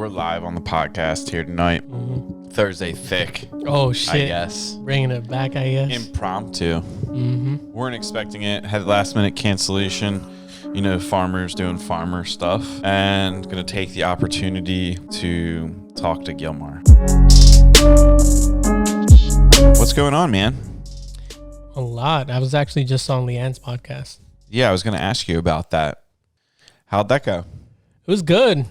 We're live on the podcast here tonight. Thursday thick. Oh, shit. I guess. Bringing it back, I guess. Impromptu. Weren't expecting it. Had last minute cancellation. You know, farmers doing farmer stuff. And going to take the opportunity to talk to Gilmar. What's going on, man? A lot. I was actually just on Lianna's podcast. Yeah, I was going to ask you about that. How'd that go? It was good.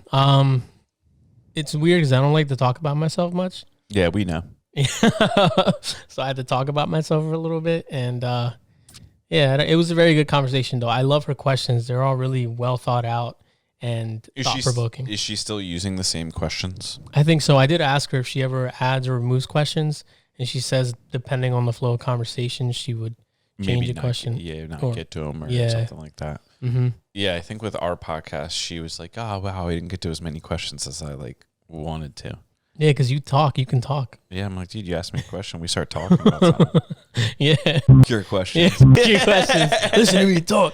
It's weird because I don't like to talk about myself much. Yeah, we know. So I had to talk about myself for a little bit. And yeah, it was a very good conversation, though. I love her questions. They're all really well thought out and thought-provoking. Is she still using the same questions? I think so. I did ask her if she ever adds or removes questions. And she says, depending on the flow of conversation, she would change the question. Get to them or something like that. Mm-hmm. Yeah, I think with our podcast, she was like, oh, wow, I didn't get to as many questions as I wanted to. Yeah, because you can talk. Yeah, I'm like, dude, you asked me a question. We start talking about something. Yeah. Your questions. Yeah, your questions. Listen to me talk.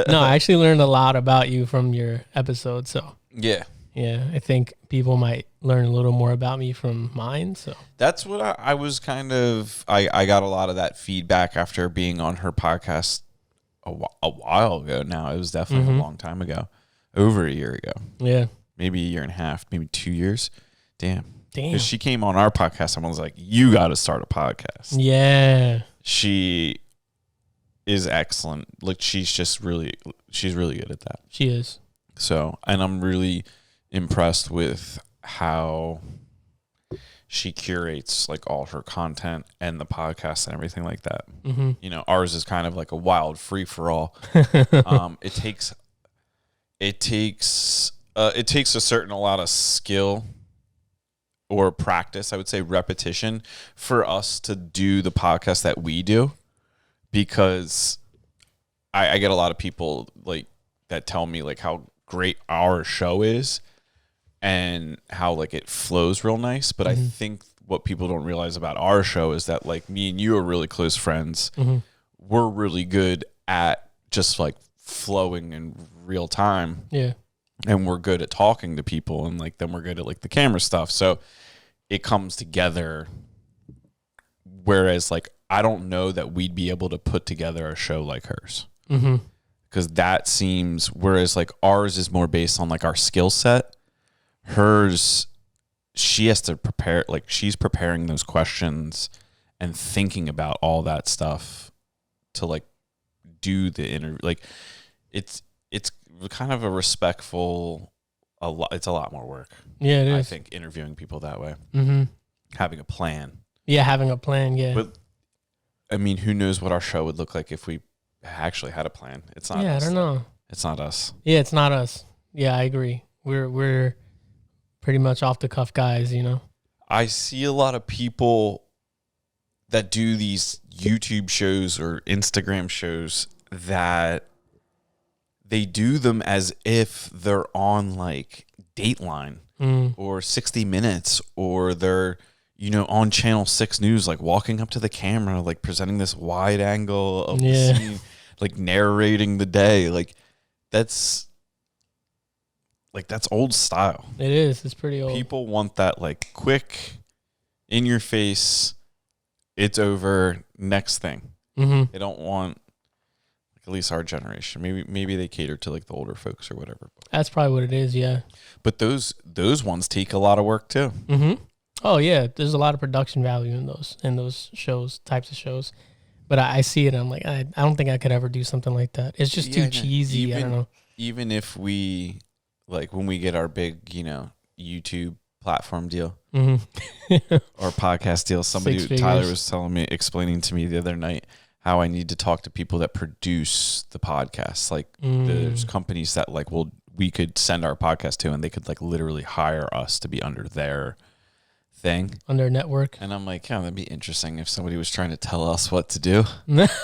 No, I actually learned a lot about you from your episode. So yeah, I think people might learn a little more about me from mine. So that's what I was kind of, I got a lot of that feedback after being on her podcast a while ago now. It was definitely a long time ago, over a year ago. Yeah. Maybe a year and a half, maybe 2 years. Damn. Because she came on our podcast and I was like, you got to start a podcast. Yeah. She is excellent. Like, she's really good at that. She is. So, and I'm really impressed with how she curates like all her content and the podcast and everything like that. Mm-hmm. You know, ours is kind of like a wild free for all. It takes a lot of skill or practice, I would say repetition, for us to do the podcast that we do, because I get a lot of people like that tell me like how great our show is and how like it flows real nice. But I think what people don't realize about our show is that like me and you are really close friends. We're really good at just like flowing in real time. Yeah. And we're good at talking to people, and like then we're good at like the camera stuff. So it comes together. Whereas like I don't know that we'd be able to put together a show like hers. Because that seems, whereas like ours is more based on like our skill set. Hers, she has to prepare, like she's preparing those questions and thinking about all that stuff to like do the interview. Like it's kind of a respectful, it's a lot more work. Yeah, it is. I think interviewing people that way, having a plan. Yeah, having a plan. Yeah. But I mean, who knows what our show would look like if we actually had a plan? It's not. Yeah, us, I don't know. It's not us. Yeah, it's not us. Yeah, I agree. We're pretty much off the cuff guys, you know. I see a lot of people that do these YouTube shows or Instagram shows that they do them as if they're on like Dateline or 60 Minutes, or they're, you know, on Channel 6 News, like walking up to the camera, like presenting this wide angle of the scene, like narrating the day. Like that's old style. It is. It's pretty old. People want that like quick, in your face, it's over, next thing. They don't want, like, at least our generation. Maybe they cater to like the older folks or whatever. That's probably what it is. Yeah. But those ones take a lot of work too. Oh yeah, there's a lot of production value in those types of shows. But I see it. And I'm like, I don't think I could ever do something like that. It's just too cheesy. I don't know. Even if we, like, when we get our big, you know, YouTube platform deal or podcast deal, Tyler was explaining to me the other night how I need to talk to people that produce the podcast. Like there's companies that like we could send our podcast to, and they could like literally hire us to be under their thing, under network. And I'm like, yeah, that'd be interesting if somebody was trying to tell us what to do. That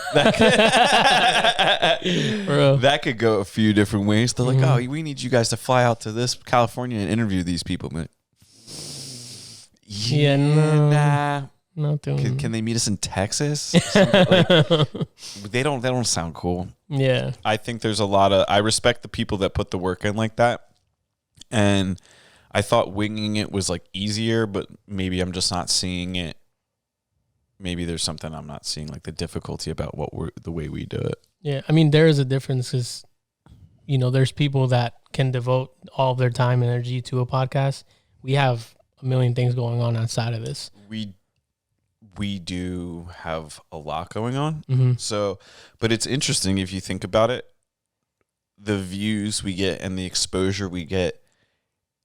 could go a few different ways. They're like, oh, we need you guys to fly out to this California and interview these people. But nah. Can they meet us in Texas? They don't sound cool. Yeah. I think there's a lot of, I respect the people that put the work in like that. And I thought winging it was like easier, but maybe I'm just not seeing it. Maybe there's something I'm not seeing, like the difficulty about the way we do it. Yeah, I mean, there is a difference because, there's people that can devote all of their time and energy to a podcast. We have a million things going on outside of this. We do have a lot going on. Mm-hmm. So, but it's interesting if you think about it, the views we get and the exposure we get.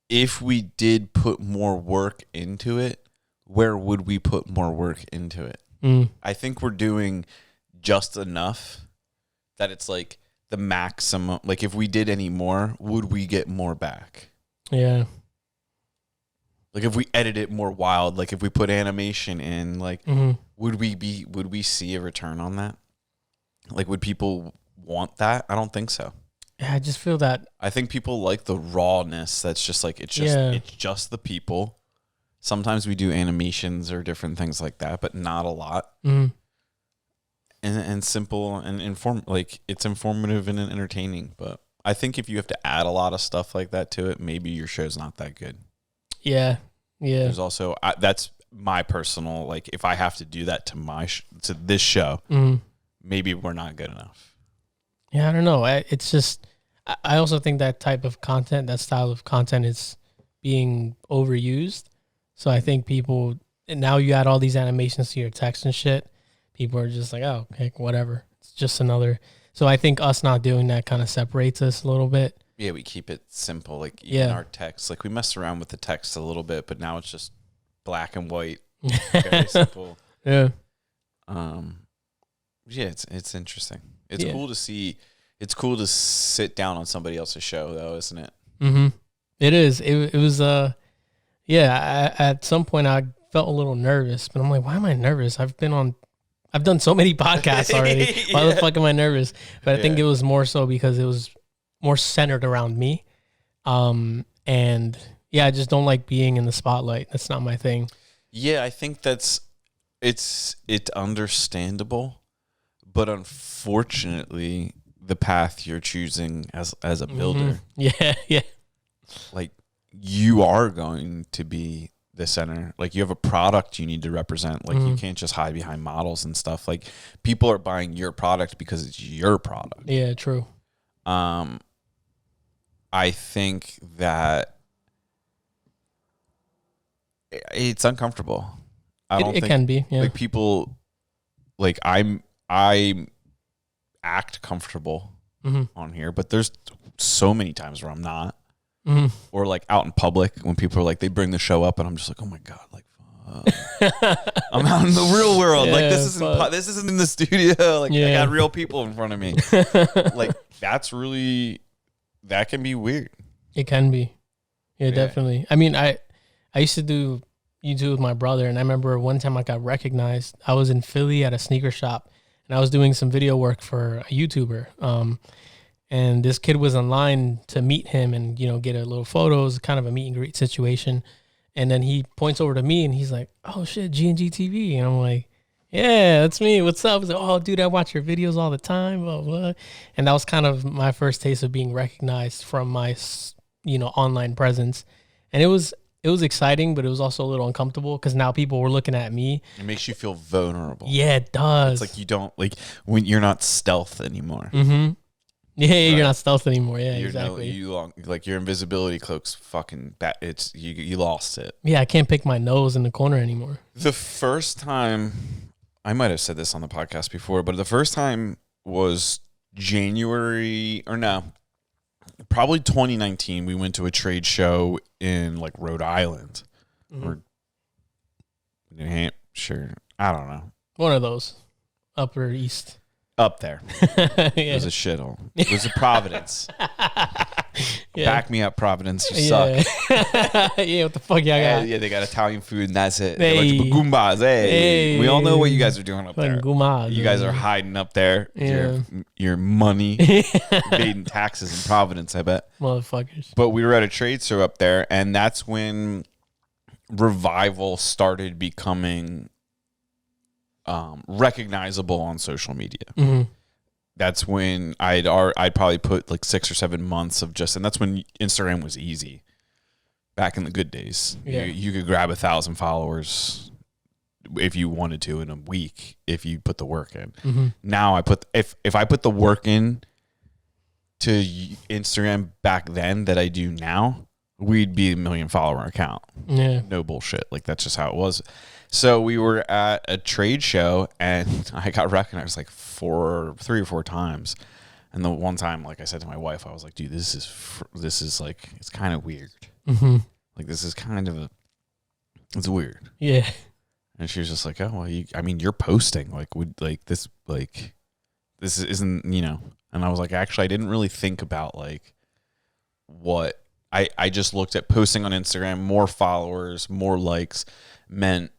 If we did put more work into it, where would we put more work into it? I think we're doing just enough that it's like the maximum. Like if we did any more, would we get more back? Yeah. Like if we edit it more wild, like if we put animation in, like would we see a return on that? Like would people want that? I don't think so. Yeah, I just feel that. I think people like the rawness. That's just like it's just the people. Sometimes we do animations or different things like that, but not a lot. And simple and it's informative and entertaining. But I think if you have to add a lot of stuff like that to it, maybe your show's not that good. Yeah. There's also that's my personal, like if I have to do that to to this show, maybe we're not good enough. Yeah, I don't know. It's just I also think that type of content, that style of content, is being overused. So I think people, and now you add all these animations to your text and shit, people are just like, oh, okay, whatever. It's just another. So I think us not doing that kind of separates us a little bit. Yeah, we keep it simple. Like even our text, like we mess around with the text a little bit, but now it's just black and white, very simple. Yeah. Yeah, it's interesting. It's cool to see. It's cool to sit down on somebody else's show, though, isn't it? Mm-hmm. It is. It was. At some point I felt a little nervous, but I'm like, why am I nervous? I've done so many podcasts already. Why the fuck am I nervous? But I think it was more so because it was more centered around me. And I just don't like being in the spotlight. That's not my thing. Yeah, I think it's understandable, but unfortunately, the path you're choosing as a builder, yeah, like you are going to be the center. Like you have a product you need to represent. Like you can't just hide behind models and stuff. Like people are buying your product because it's your product. Yeah, true. I think that it's uncomfortable. I don't think it can be. Yeah. Like people, like I act comfortable on here, but there's so many times where I'm not. Or like out in public when people are like, they bring the show up and I'm just like, oh my God, like I'm out in the real world. Like this isn't in the studio. Like I got real people in front of me. Like that can be weird. It can be. Yeah, definitely. I mean, I used to do YouTube with my brother, and I remember one time I got recognized. I was in Philly at a sneaker shop, and I was doing some video work for a YouTuber. And this kid was online to meet him and, get a little photos, kind of a meet and greet situation. And then he points over to me and he's like, oh shit, G&G TV. And I'm like, yeah, that's me. What's up? He's like, oh dude, I watch your videos all the time, blah, blah. And that was kind of my first taste of being recognized from my, online presence. And it was exciting, but it was also a little uncomfortable because now people were looking at me. It makes you feel vulnerable. Yeah, it does. It's like you don't, like when you're not stealth anymore. Mm-hmm. Yeah, you're not stealth anymore. Yeah, exactly. Like your invisibility cloak's fucking bad. It's you lost it. Yeah, I can't pick my nose in the corner anymore. The first time, I might have said this on the podcast before, but the first time was probably 2019. We went to a trade show in like Rhode Island or New Hampshire. I don't know. One of those, Upper East. Up there. It was a shithole. It was a Providence. Back me up, Providence. You suck. Yeah, what the fuck y'all got? Yeah, they got Italian food and that's it. Hey. A bunch of goombas. Hey. We all know what you guys are doing up there. You guys are hiding up there. Yeah. Your money. Evading taxes in Providence, I bet. Motherfuckers. But we were at a trade show up there, and that's when Revival started becoming recognizable on social media. That's when I'd probably put like 6 or 7 months of and that's when Instagram was easy. back in the good days. Yeah. You could grab 1,000 followers if you wanted to in a week if you put the work in. Mm-hmm. Now if I put the work in to Instagram back then that I do now, we'd be a 1 million follower account. Yeah. No bullshit. Like that's just how it was. So we were at a trade show and I got recognized like 3 or 4 times. And the one time, like I said to my wife, I was like, dude, this is like, it's kind of weird. Mm-hmm. Like this is kind of it's weird. Yeah. And she was just like, oh, well, you're posting this isn't, and I was like, actually, I didn't really think about like what I just looked at posting on Instagram, more followers, more likes meant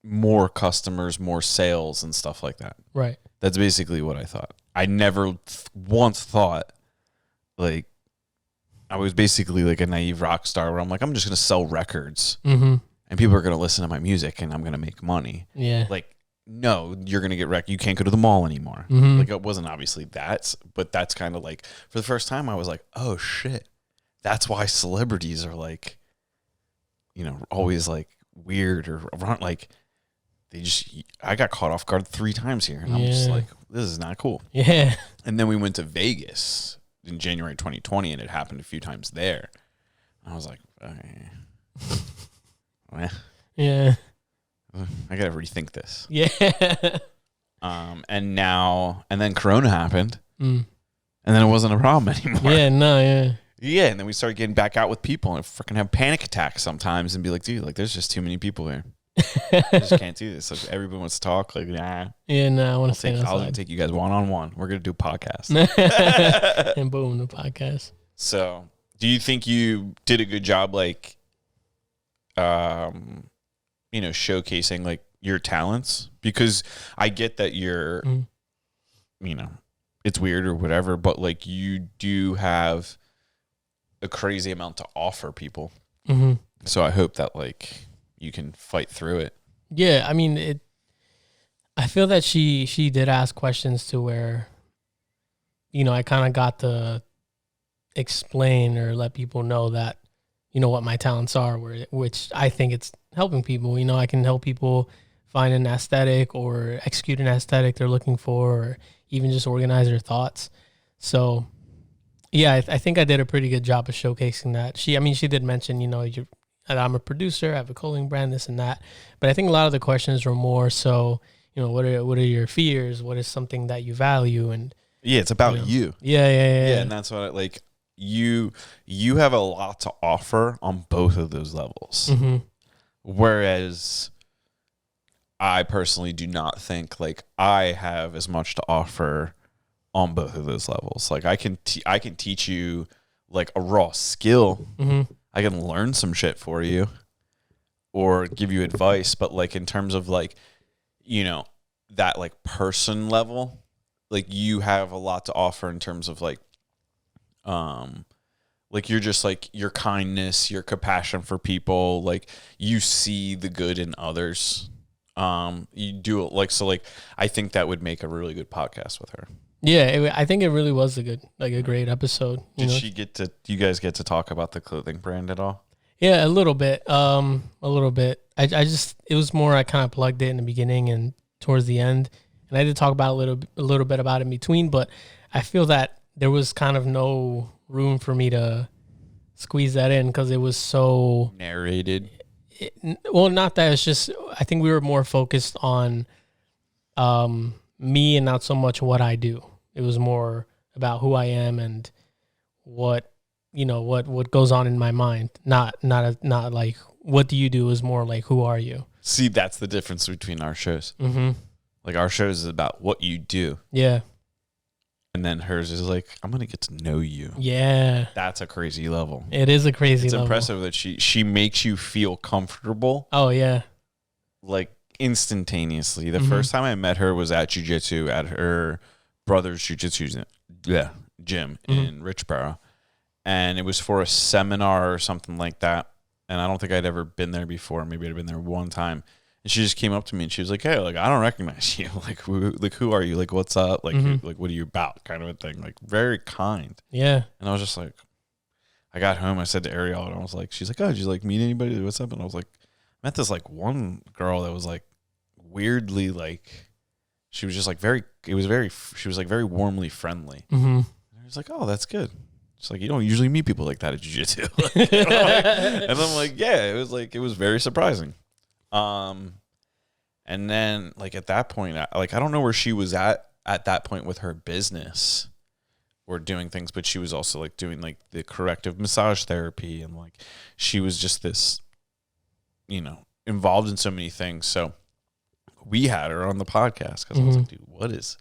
more customers, more sales and stuff like that. Right. That's basically what I thought. I never once thought like I was basically like a naive rock star where I'm like, I'm just going to sell records Mm-hmm. and people are going to listen to my music and I'm going to make money. Yeah. Like, no, you're going to get wrecked. You can't go to the mall anymore. Mm-hmm. Like, it wasn't obviously that, but that's kind of like, for the first time, I was like, oh shit. That's why celebrities are like, always like weird or like, I got caught off guard 3 times here. And I'm just like, this is not cool. Yeah. And then we went to Vegas in January 2020 and it happened a few times there. I was like, well, Yeah. I got to rethink this. Yeah. And then Corona happened Mm. and then it wasn't a problem anymore. Yeah. No. Yeah. Yeah. And then we started getting back out with people and freaking have panic attacks sometimes and be like, dude, like there's just too many people here. I just can't do this. Like everybody wants to talk. Like, nah. Yeah. No. I want to stay I'll outside. take you guys one-on-one. We're going to do a podcast. And boom, the podcast. So do you think you did a good job, like, showcasing like your talents? Because I get that you're, it's weird or whatever, but like you do have a crazy amount to offer people. Mm-hmm. So I hope that like you can fight through it. Yeah. I mean, I feel that she did ask questions to where, I kind of got to explain or let people know that, what my talents are, which I think it's helping people. I can help people find an aesthetic or execute an aesthetic they're looking for, or even just organize their thoughts. So, yeah, I think I did a pretty good job of showcasing that. She did mention, that I'm a producer, I have a clothing brand, this and that. But I think a lot of the questions were more so, what are your fears? What is something that you value? And yeah, it's about you. Yeah. And that's what you have a lot to offer on both of those levels. Mm-hmm. Whereas I personally do not think like I have as much to offer on both of those levels. Like I can teach you like a raw skill. Mm-hmm. I can learn some shit for you or give you advice. But like in terms of like, that like person level, like you have a lot to offer in terms of like you're just like your kindness, your compassion for people, like you see the good in others. You do it like I think that would make a really good podcast with her. Yeah, I think it really was a great episode. Do you guys get to talk about the clothing brand at all? Yeah, a little bit. I just, it was more, I kind of plugged it in the beginning and towards the end, and I did talk about a little bit about it in between, but I feel that there was kind of no room for me to squeeze that in because it was so narrated. Well, not that. It's just, I think we were more focused on me and not so much what I do. It was more about who I am and what goes on in my mind. Not like what do you do, is more like who are you. See, that's the difference between our shows. Mm-hmm. Like our shows is about what you do. Yeah. And then hers is like, I'm going to get to know you. Yeah. That's a crazy level. It is a crazy level. It's impressive that she makes you feel comfortable. Oh, yeah. Like instantaneously. The first time I met her was at jiu-jitsu at her brother's jiu-jitsu gym in Richboro. And it was for a seminar or something like that. And I don't think I'd ever been there before. Maybe I'd been there one time. And she just came up to me and she was like, hey, like, I don't recognize you. Like, who are you? Like, what's up? Like, like, what are you about? Kind of a thing. Like, very kind. Yeah. And I was just like, I got home, I said to Ariel, and I was like, she's like, oh, did you like meet anybody? What's up? And I was like, I met this like one girl that was like weirdly like, she was just like she was like very warmly friendly. Mm-hmm. I was like, oh, that's good. It's like, you don't usually meet people like that at jiu-jitsu. And I'm like, yeah, it was very surprising. And then like at that point, I don't know where she was at that point with her business or doing things, but she was also like doing like the corrective massage therapy, and like she was just this, involved in so many things. So we had her on the podcast because I was like, dude, what is,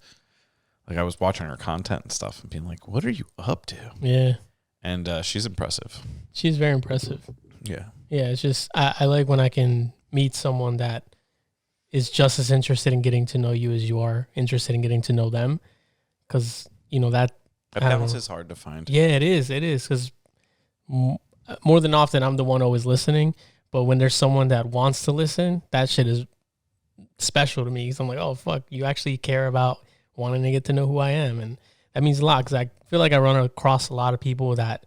like, I was watching her content and stuff and being like, what are you up to? Yeah. And she's impressive. She's very impressive. Yeah. Yeah. It's just, I like when I can meet someone that is just as interested in getting to know you as you are interested in getting to know them. Cause that balance is hard to find. Yeah, it is. It is. Cause more than often I'm the one always listening, but when there's someone that wants to listen, that shit is special to me. Cause I'm like, oh fuck, you actually care about wanting to get to know who I am. And that means a lot. Cause I feel like I run across a lot of people that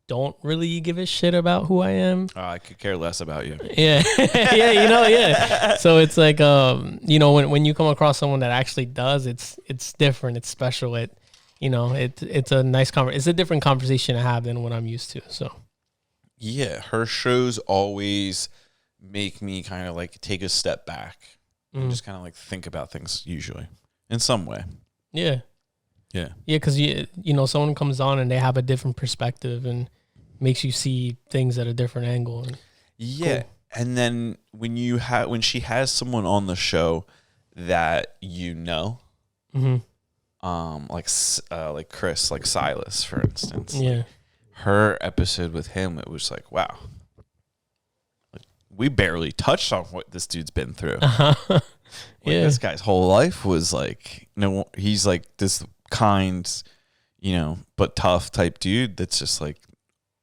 don't really give a shit about who I am. I could care less about you. Yeah. Yeah. So it's like, when you come across someone that actually does, it's different. It's special. It's a nice it's a different conversation to have than what I'm used to. So yeah, her shows always make me kind of like take a step back and just kind of like think about things usually in some way. Yeah. Yeah. Yeah. Cause someone comes on and they have a different perspective and makes you see things at a different angle. Yeah. Cool. And then when she has someone on the show that like Chris, like Silas, for instance. Yeah. Her episode with him, it was like, wow. Like, we barely touched on what this dude's been through. Uh-huh. Yeah. This guy's whole life was like, he's like this kind, but tough type dude that's just like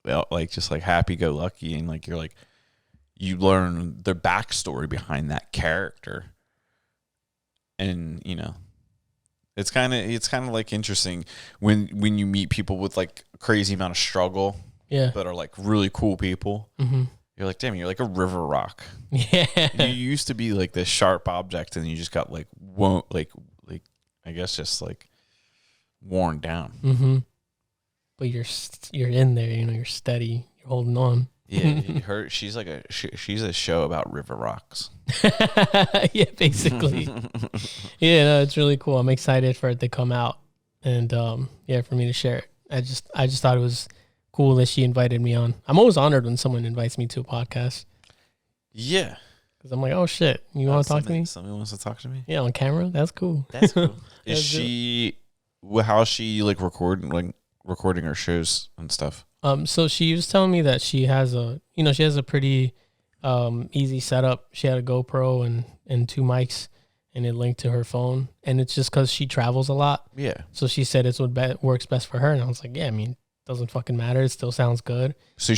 happy-go-lucky, and like you learn the backstory behind that character, and it's kind of like interesting when you meet people with like a crazy amount of struggle, that are like really cool people. Mm-hmm. You're like, damn, you're like a river rock. Yeah, you used to be like this sharp object, and you just got like I guess just like worn down. Mm-hmm. But you're in there, you're steady, you're holding on. Yeah, she's a show about river rocks. Yeah, basically. Yeah, no, it's really cool. I'm excited for it to come out, and for me to share it. I just thought it was cool that she invited me on. I'm always honored when someone invites me to a podcast. Yeah, because I'm like, oh shit, you want to talk to me? Somebody wants to talk to me. Yeah, on camera. That's cool. That's cool. How's she like recording her shows and stuff? So she was telling me that she has a pretty easy setup. She had a GoPro and 2 mics, and it linked to her phone. And it's just because she travels a lot. Yeah. So she said it's what works best for her. And I was like, yeah, I mean, doesn't fucking matter. It still sounds good. So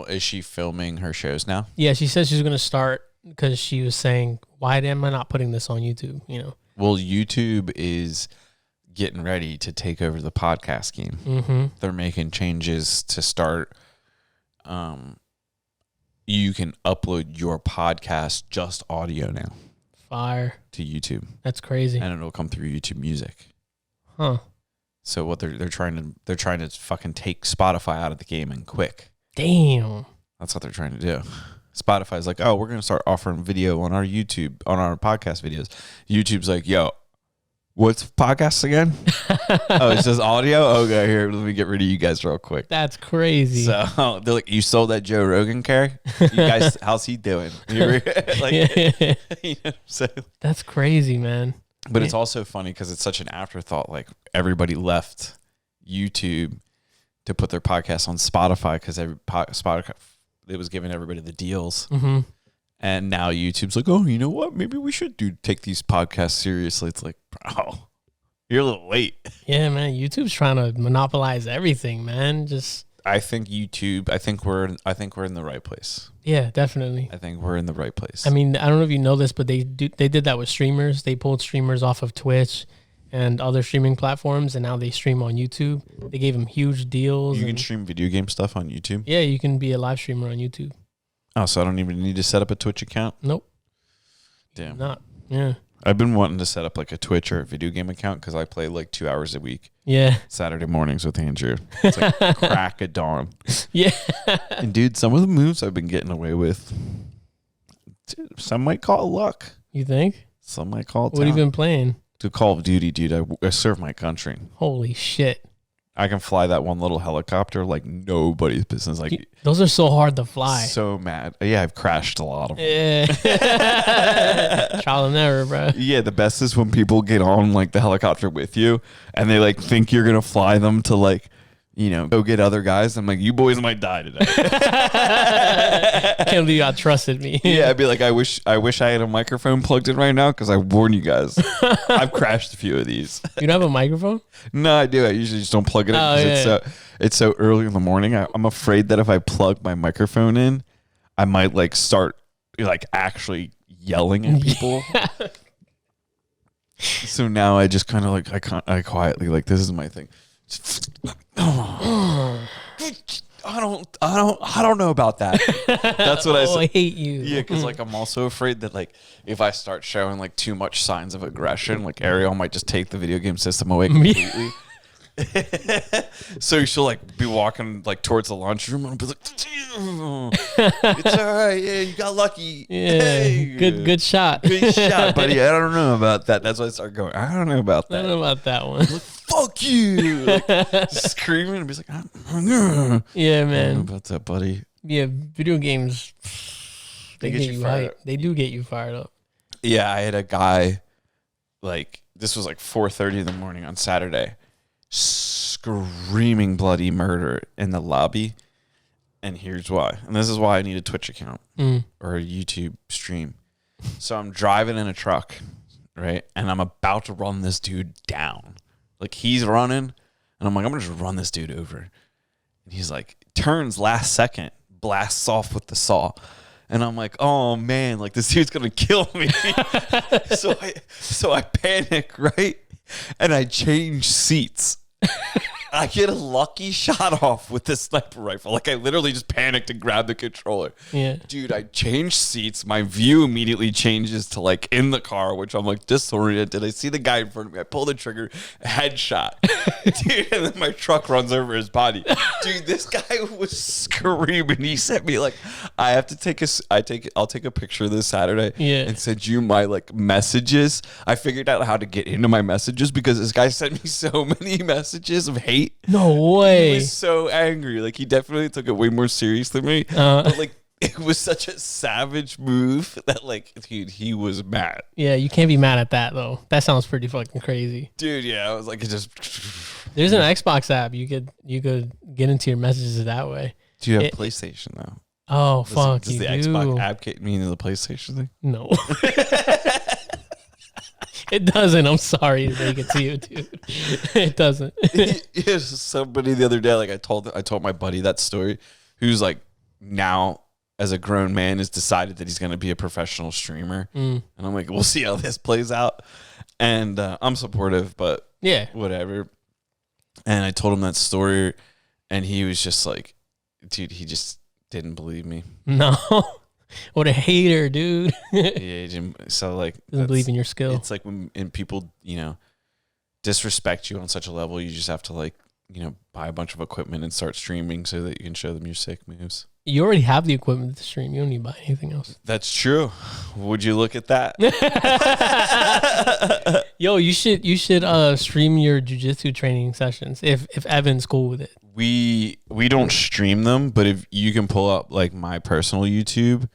is she filming her shows now? Yeah, she says she's gonna start because she was saying, why am I not putting this on YouTube? Well, YouTube is getting ready to take over the podcast game. Mm-hmm. They're making changes to start. You can upload your podcast just audio now. Fire. To YouTube. That's crazy. And it'll come through YouTube Music. Huh. So what they're trying to fucking take Spotify out of the game and quick. Damn. That's what they're trying to do. Spotify's like, oh, we're gonna start offering video on our podcast videos. YouTube's like, yo, what's podcasts again? Oh, it's just audio? Okay, here, let me get rid of you guys real quick. That's crazy. So they're like, you sold that Joe Rogan carry? You guys, how's he doing? So that's crazy, man. But it's also funny because it's such an afterthought. Like, everybody left YouTube to put their podcast on Spotify because Spotify, it was giving everybody the deals. Mm-hmm. And now YouTube's like, oh, you know what? Maybe we should take these podcasts seriously. It's like, bro, you're a little late. Yeah, man. YouTube's trying to monopolize everything, man. I think we're in the right place. Yeah, definitely. I think we're in the right place. I mean, I don't know if you know this, but they did that with streamers. They pulled streamers off of Twitch and other streaming platforms, and now they stream on YouTube. They gave him huge deals. You can stream video game stuff on YouTube? Yeah, you can be a live streamer on YouTube. Oh, so I don't even need to set up a Twitch account? Nope. Damn. Not. Yeah. I've been wanting to set up like a Twitch or a video game account because I play like 2 hours a week. Yeah. Saturday mornings with Andrew. It's like crack of dawn. Yeah. And dude, some of the moves I've been getting away with, dude, some might call it luck. You think? Some might call it What have you been playing? To Call of Duty, dude. I serve my country. Holy shit. I can fly that one little helicopter like nobody's business. Like those are so hard to fly. So mad. Yeah, I've crashed a lot of them. Yeah. Trial and error, bro. Yeah, the best is when people get on like the helicopter with you and they like think you're gonna fly them to like, you know, go get other guys. I'm like, you boys might die today. Can't believe y'all trusted me. Yeah, I'd be like, I wish I had a microphone plugged in right now because I warn you guys. I've crashed a few of these. You don't have a microphone? No, I do. I usually just don't plug it in because it's so early in the morning. I'm afraid that if I plug my microphone in, I might like start like actually yelling at people. So now I just kind of like I quietly like this is my thing. I don't know about that. That's what I said. I hate you. Yeah, because like I'm also afraid that like if I start showing like too much signs of aggression, like Ariel might just take the video game system away completely. So she'll like be walking like towards the lunchroom and I'll be like, it's all right, yeah, you got lucky. Yeah, hey, good shot. Good shot, buddy. I don't know about that. That's why I start going, I don't know about that. I don't know about that one. Like, fuck you. Like, screaming and be like, yeah, I man. don't know about that, buddy. Yeah, video games, they get you hyped. They do get you fired up. Yeah, I had a guy, like, this was like 4:30 in the morning on Saturday, screaming bloody murder in the lobby. And here's why. And this is why I need a Twitch account or a YouTube stream. So I'm driving in a truck, right? And I'm about to run this dude down. Like, he's running, and I'm like, I'm going to just run this dude over. And he's like, turns last second, blasts off with the saw. And I'm like, oh, man, like, this dude's going to kill me. So I panic, right? And I change seats. I get a lucky shot off with this sniper rifle. Like, I literally just panicked and grabbed the controller. Yeah. Dude, I changed seats. My view immediately changes to, like, in the car, which I'm, like, disoriented. I see the guy in front of me. I pull the trigger, headshot. Dude, and then my truck runs over his body. Dude, this guy was screaming. He sent me, like, I have to I'll take a picture this Saturday and send you my, like, messages. I figured out how to get into my messages because this guy sent me so many messages of hate. No way. He was so angry. Like, he definitely took it way more serious than me. But, like, it was such a savage move that, like, dude, he was mad. Yeah, you can't be mad at that, though. That sounds pretty fucking crazy. Dude, yeah, I was like, it just... There's an Xbox app. You could get into your messages that way. Do you have PlayStation, though? Oh, fuck, does the Xbox app get me into the PlayStation thing? No. It doesn't. I'm sorry to make it to you, dude. It doesn't. Yes, somebody the other day, like I told my buddy that story, who's like now as a grown man has decided that he's going to be a professional streamer, and I'm like, we'll see how this plays out. And I'm supportive, but yeah, whatever. And I told him that story, and he was just like, dude, he just didn't believe me. No. What a hater, dude. Yeah, so like doesn't believe in your skill. It's like when people, you know, disrespect you on such a level, you just have to like, you know, buy a bunch of equipment and start streaming so that you can show them your sick moves. You already have the equipment to stream. You don't need to buy anything else. That's true. Would you look at that? Yo, you should stream your jiu-jitsu training sessions if Evan's cool with it. We don't stream them, but if you can pull up like my personal YouTube,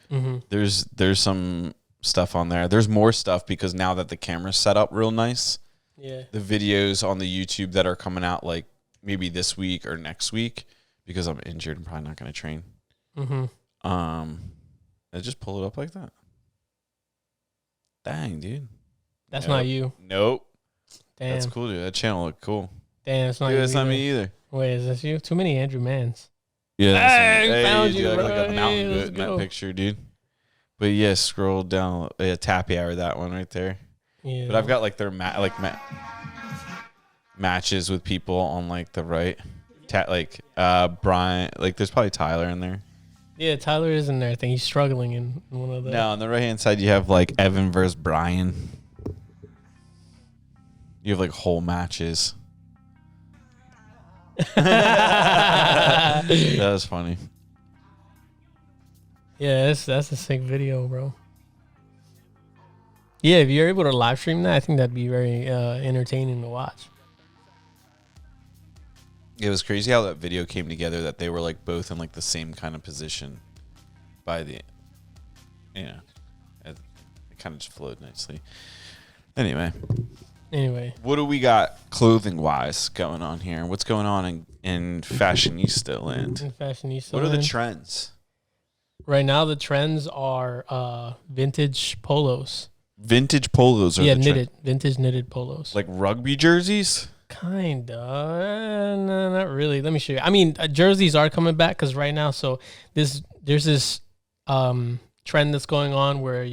there's some stuff on there. There's more stuff because now that the camera's set up real nice, yeah, the videos on the YouTube that are coming out like maybe this week or next week because I'm injured, I'm probably not going to train. I just pull it up like that. Dang, dude. That's not you. Nope. Damn. That's cool, dude. That channel looked cool. Damn, it's not dude, you. That's not me either. Wait, is this you? Too many Andrew Mans. Yeah, that's hey, found you, dude, bro. like a mountain goat in that picture, dude. But yeah, scroll down. Yeah, Tappy Hour, that one right there. Yeah. But I've got like their matches with people on like the right. Like Brian, like there's probably Tyler in there. Yeah, Tyler is in there. I think he's struggling in one of the. No, on the right hand side you have like Evan versus Brian. You have like whole matches. That was funny. Yeah, that's a sick video, bro. Yeah, if you're able to live stream that, I think that'd be very entertaining to watch. It was crazy how that video came together, that they were like both in like the same kind of position by the, it kind of just flowed nicely. Anyway, what do we got clothing wise going on here? What's going on in fashionista land? What are the trends? Right now, the trends are vintage polos. Vintage polos are knitted, vintage knitted polos. Like rugby jerseys? Kinda, no, not really. Let me show you. I mean, jerseys are coming back because right now, so there's this trend that's going on where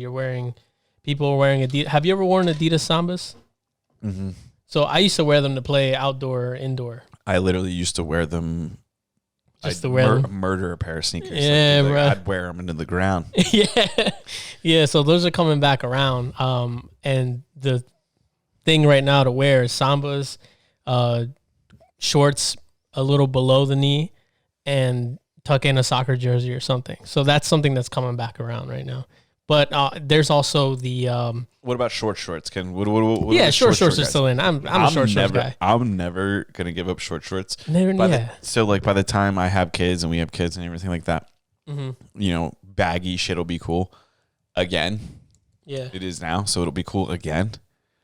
people are wearing Adidas. Have you ever worn Adidas Sambas? Mm-hmm. So I used to wear them to play outdoor or indoor. I literally used to wear them. Just to wear them. Murder a pair of sneakers. Yeah, like, bro. I'd wear them into the ground. Yeah. So those are coming back around. And the thing right now to wear is Sambas. Shorts a little below the knee, and tuck in a soccer jersey or something. So that's something that's coming back around right now. But there's also the what about short shorts? What short shorts are still in. I'm a short shorts guy. I'm never gonna give up short shorts. So like by the time I have kids and we have kids and everything like that, baggy shit will be cool again. Yeah, it is now, so it'll be cool again.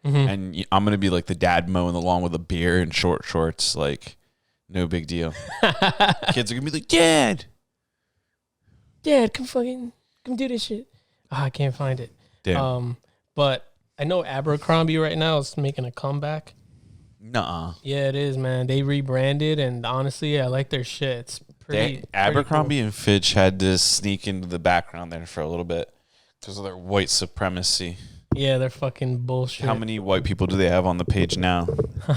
Mm-hmm. And I'm going to be like the dad mowing the lawn with a beer and short shorts. Like, no big deal. Kids are going to be like, Dad, come do this shit. I can't find it. Damn. But I know Abercrombie right now is making a comeback. Nuh-uh. Yeah, it is, man. They rebranded, and honestly, I like their shit. It's pretty Abercrombie cool. and Fitch had to sneak into the background there for a little bit because of their white supremacy. Yeah, they're fucking bullshit. How many white people do they have on the page now?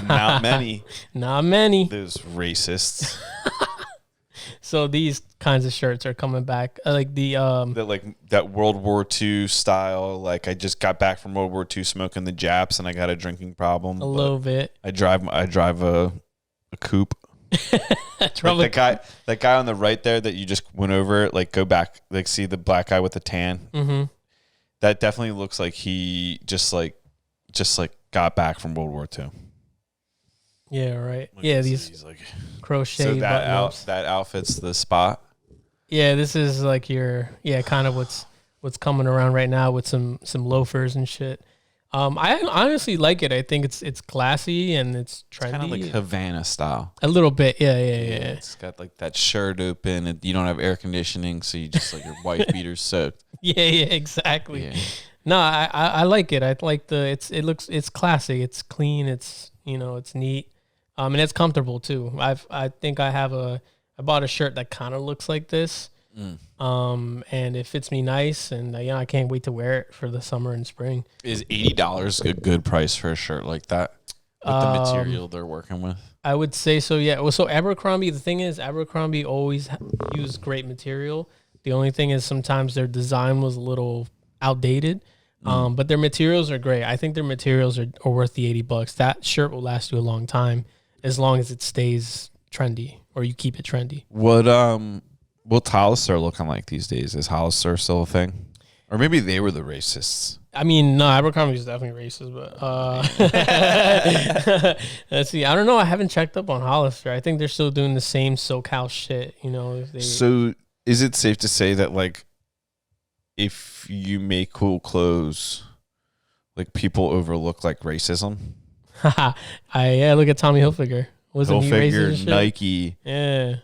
Not many. Not many. Those racists. So these kinds of shirts are coming back. Like that World War II style. Like I just got back from World War II smoking the Japs, and I got a drinking problem. A little bit. I drive a coupe. Like that guy on the right there that you just went over. Like go back. Like see the black guy with the tan. Mm-hmm. That definitely looks like he just got back from World War II. Yeah, right. Yeah, these like crochet. So that outfits the spot. Yeah, this is like kind of what's coming around right now with some loafers and shit. I honestly like it. I think it's classy and it's trendy. Kind of like Havana style. A little bit, yeah. It's got like that shirt open, and you don't have air conditioning, so you just like your wife beater's soaked. Yeah, exactly. Yeah. No, I like it. I like it's classy. It's clean. It's it's neat. And it's comfortable too. I think I bought a shirt that kind of looks like this. And it fits me nice, and I can't wait to wear it for the summer and spring. Is $80 a good price for a shirt like that with the material they're working with? I would say so. Yeah. Well, so Abercrombie. The thing is, Abercrombie always used great material. The only thing is sometimes their design was a little outdated. But their materials are great. I think their materials are worth the $80. That shirt will last you a long time as long as it stays trendy or you keep it trendy. What's Hollister looking like these days? Is Hollister still a thing? Or maybe they were the racists. I mean, no, Abercrombie is definitely racist, but let's see. I don't know. I haven't checked up on Hollister. I think they're still doing the same SoCal shit, So is it safe to say that, like, if you make cool clothes, like, people overlook, like, racism? Look at Tommy Hilfiger. Wasn't he racist and shit? Nike. Yeah.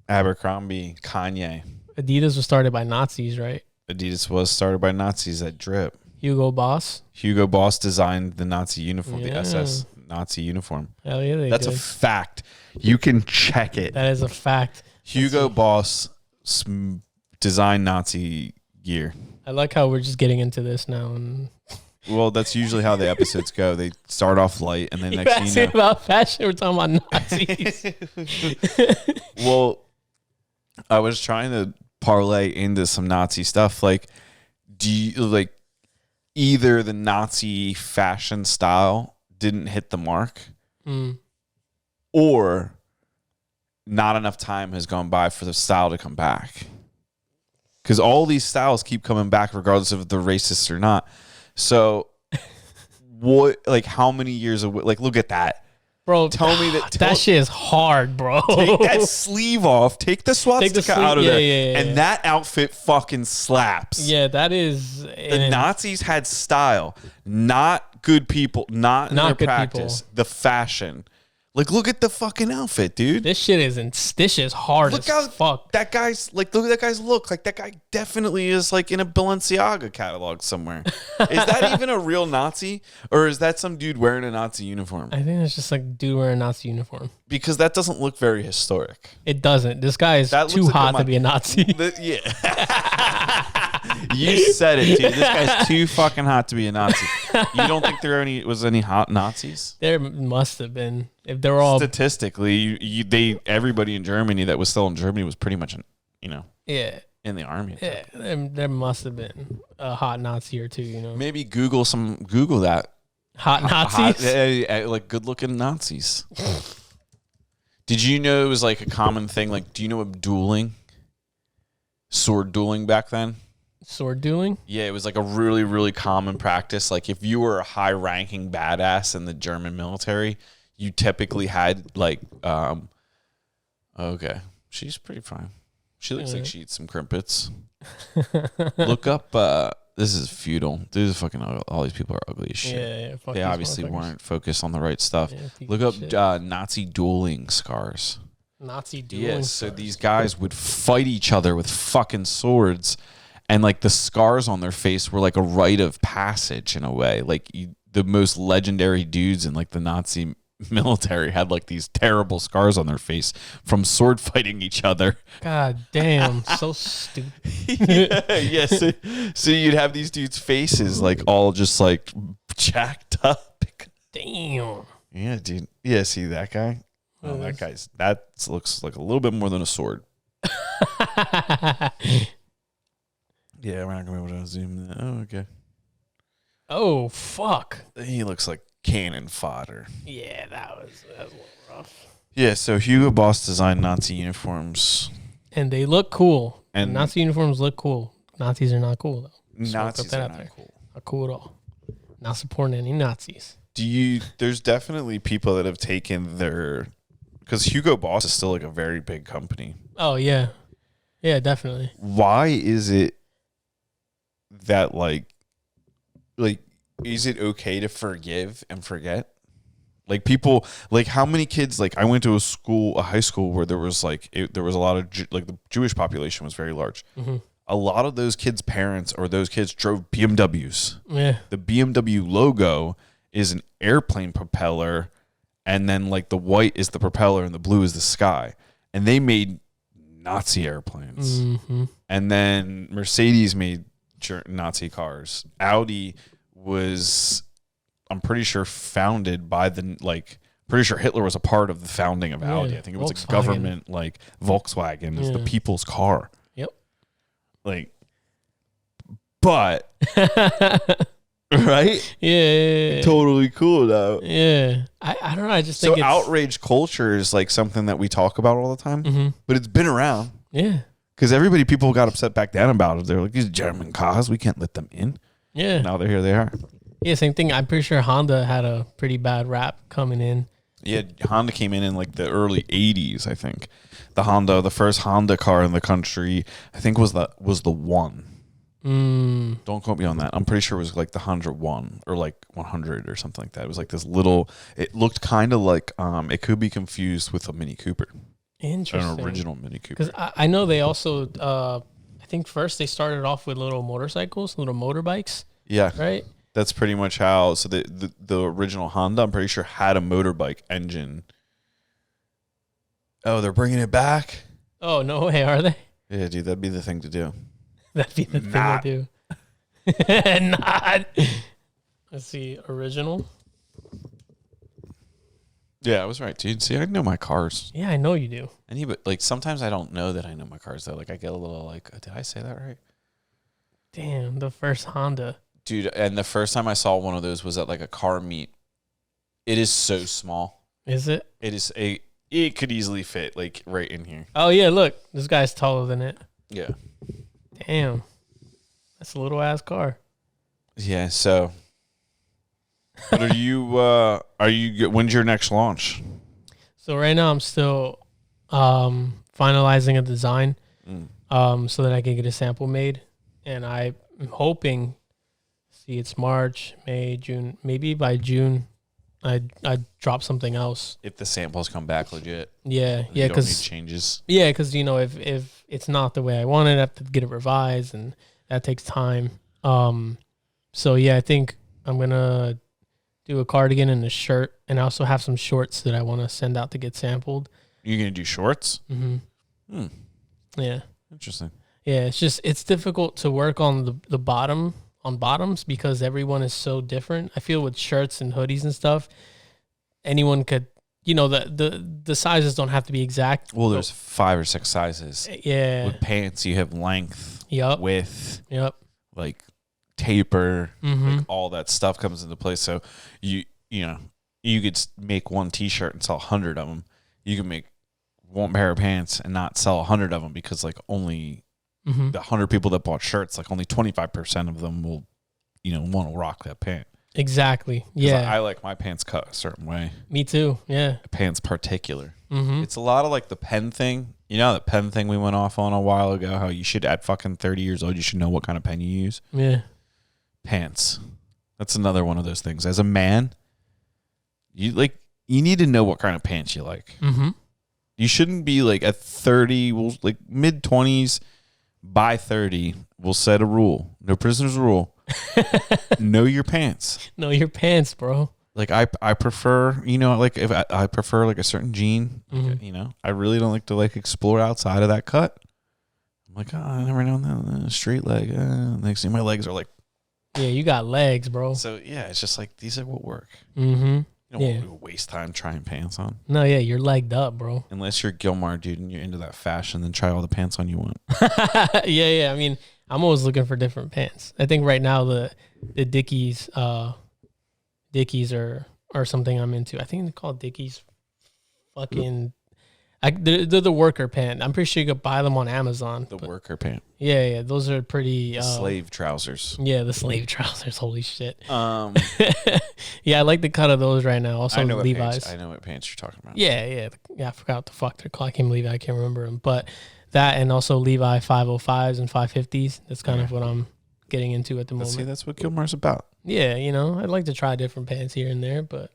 Abercrombie, Kanye. Adidas was started by Nazis, right? Adidas was started by Nazis at Drip. Hugo Boss designed the Nazi uniform, the SS Nazi uniform. Hell yeah, That's a fact. You can check it. That is a fact. Hugo Boss designed Nazi gear. I like how we're just getting into this now, and Well, that's usually how the episodes go. They start off light, and then next thing you know, about fashion. We're talking about Nazis. Well, I was trying to parlay into some Nazi stuff. Like, do you like either the Nazi fashion style didn't hit the mark, or not enough time has gone by for the style to come back? Because all these styles keep coming back, regardless of if they're racist or not. So, what? Like, how many years of like? Look at that, bro. Tell me that that shit is hard, bro. Take that sleeve off. Take the swastika out of there, and that outfit fucking slaps. Yeah, that is. The Nazis had style, not good people, not in their practice. People. The fashion. Like, look at the fucking outfit, dude. This shit is hard as fuck. That guy's like, look at that guy's look. Like, that guy definitely is like in a Balenciaga catalog somewhere. Is that even a real Nazi, or is that some dude wearing a Nazi uniform? I think it's just like a dude wearing a Nazi uniform. Because that doesn't look very historic. It doesn't. This guy is too hot to be a Nazi. Yeah. You said it, dude. This guy's too fucking hot to be a Nazi. You don't think there was any hot Nazis? There must have been. If they're all statistically, everybody in Germany that was still in Germany was pretty much, in the army. Yeah, there must have been a hot Nazi or two. Maybe Google that hot Nazis, like good looking Nazis. Did you know it was like a common thing? Like, do you know what sword dueling back then? Sword dueling? Yeah, it was like a really, really common practice. Like, if you were a high-ranking badass in the German military, you typically had like, okay, she's pretty fine. She looks like she eats some crimpets. Look up. This is feudal. This is fucking. All these people are ugly as shit. Yeah. They obviously weren't focused on the right stuff. Yeah, look up Nazi dueling scars. Nazi dueling. Yes. So these guys would fight each other with fucking swords. And, like, the scars on their face were, like, a rite of passage in a way. Like, the most legendary dudes in, like, the Nazi military had, like, these terrible scars on their face from sword fighting each other. God damn. So stupid. Yeah. So you'd have these dudes' faces, like, all just, like, jacked up. Damn. Yeah, dude. Yeah, see that guy? Oh, that looks like a little bit more than a sword. Yeah, we're not going to be able to zoom that. Oh, okay. Oh, fuck. He looks like cannon fodder. Yeah, that was a little rough. Yeah, so Hugo Boss designed Nazi uniforms. And they look cool. And Nazi uniforms look cool. Nazis are not cool, though. Nazis are not cool. Not cool at all. Not supporting any Nazis. There's definitely people that have taken because Hugo Boss is still like a very big company. Oh, yeah. Yeah, definitely. Why is it that like is it okay to forgive and forget? Like, people, like, how many kids, like, I went to a high school where there was there was a lot of the Jewish population was very large. Mm-hmm. A lot of those kids' parents or those kids drove BMWs. Yeah. The BMW logo is an airplane propeller, and then like the white is the propeller and the blue is the sky. And they made Nazi airplanes. Mm-hmm. And then Mercedes made Nazi cars. Audi was, I'm pretty sure, founded by pretty sure Hitler was a part of the founding of Audi. I think it was a government, like, Volkswagen is the people's car. Yep. Like, but right? Yeah. Totally cool though. Yeah. I don't know. I just think so outrage culture is like something that we talk about all the time, but it's been around. Yeah. Because people got upset back then about it. They're like, these German cars, we can't let them in. Yeah. Now here they are. Yeah, same thing. I'm pretty sure Honda had a pretty bad rap coming in. Yeah, Honda came in like the early 80s, I think. The first Honda car in the country, I think was the One. Don't quote me on that. I'm pretty sure it was like the 101 or like 100 or something like that. It was like this little, it looked kind of like, it could be confused with a Mini Cooper. Interesting. An original Mini Cooper. Because I know they also, I think first they started off with little motorcycles, little motorbikes. Yeah. Right? That's pretty much how. So the original Honda, I'm pretty sure, had a motorbike engine. Oh, they're bringing it back? Oh, no way, are they? Yeah, dude, that'd be the thing to do. That'd be the thing to do. Not. Let's see, original. Yeah, I was right, dude. See, I know my cars. Yeah, I know you do. But like sometimes I don't know that I know my cars though. Like I get a little like, did I say that right? Damn, the first Honda. Dude, and the first time I saw one of those was at like a car meet. It is so small. Is it? It could easily fit like right in here. Oh yeah, look, this guy's taller than it. Yeah. Damn, that's a little ass car. Yeah. So, what are you? When's your next launch? So right now I'm still finalizing a design so that I can get a sample made, and I'm hoping. See, it's March, May, June. Maybe by June, I drop something else. If the samples come back legit. Yeah, Yeah, because changes. Yeah, because if it's not the way I want it, I have to get it revised, and that takes time. So yeah, I think I'm gonna do a cardigan and a shirt, and I also have some shorts that I want to send out to get sampled. You're gonna do shorts? Mm-hmm. Yeah. Interesting. Yeah, it's difficult to work on the bottoms because everyone is so different. I feel with shirts and hoodies and stuff, anyone could, the sizes don't have to be exact. Well, there's 5 or 6 sizes. Yeah. With pants, you have length, width, like taper, like all that stuff comes into play. So you could make one T-shirt and sell 100 of them. You can make one pair of pants and not sell 100 of them because like only the 100 people that bought shirts, like only 25% of them will, want to rock that pant. Exactly. Yeah. I like my pants cut a certain way. Me too. Yeah. Pants particular. It's a lot of like the pen thing. You know that pen thing we went off on a while ago, how you should at fucking 30 years old, you should know what kind of pen you use. Yeah. Pants. That's another one of those things. As a man, you need to know what kind of pants you like. You shouldn't be like at 30, like mid 20s, by 30, we'll set a rule. No prisoner's rule. Know your pants. Know your pants, bro. Like I prefer, like if I prefer like a certain jean, I really don't like to like explore outside of that cut. I'm like, I never know that straight leg. Next thing my legs are like, yeah, you got legs, bro. So yeah, it's just like these are what work. You don't want to waste time trying pants on. No, yeah, you're legged up, bro. Unless you're Gilmar, dude, and you're into that fashion, then try all the pants on you want. Yeah. I mean, I'm always looking for different pants. I think right now the Dickies are something I'm into. I think they're called Dickies. Fucking, they're the worker pant. I'm pretty sure you could buy them on Amazon. The worker pant. Yeah, those are pretty. Slave trousers. Yeah, the slave trousers. Holy shit. Yeah, I like the cut of those right now. Also, Levi's. I know what pants you're talking about. Yeah. I forgot what the fuck they're called. I can't believe I can't remember them. But that and also Levi 505s and 550s. That's kind of what I'm getting into at the moment. See, that's what Gilmar's about. Yeah, I'd like to try different pants here and there, but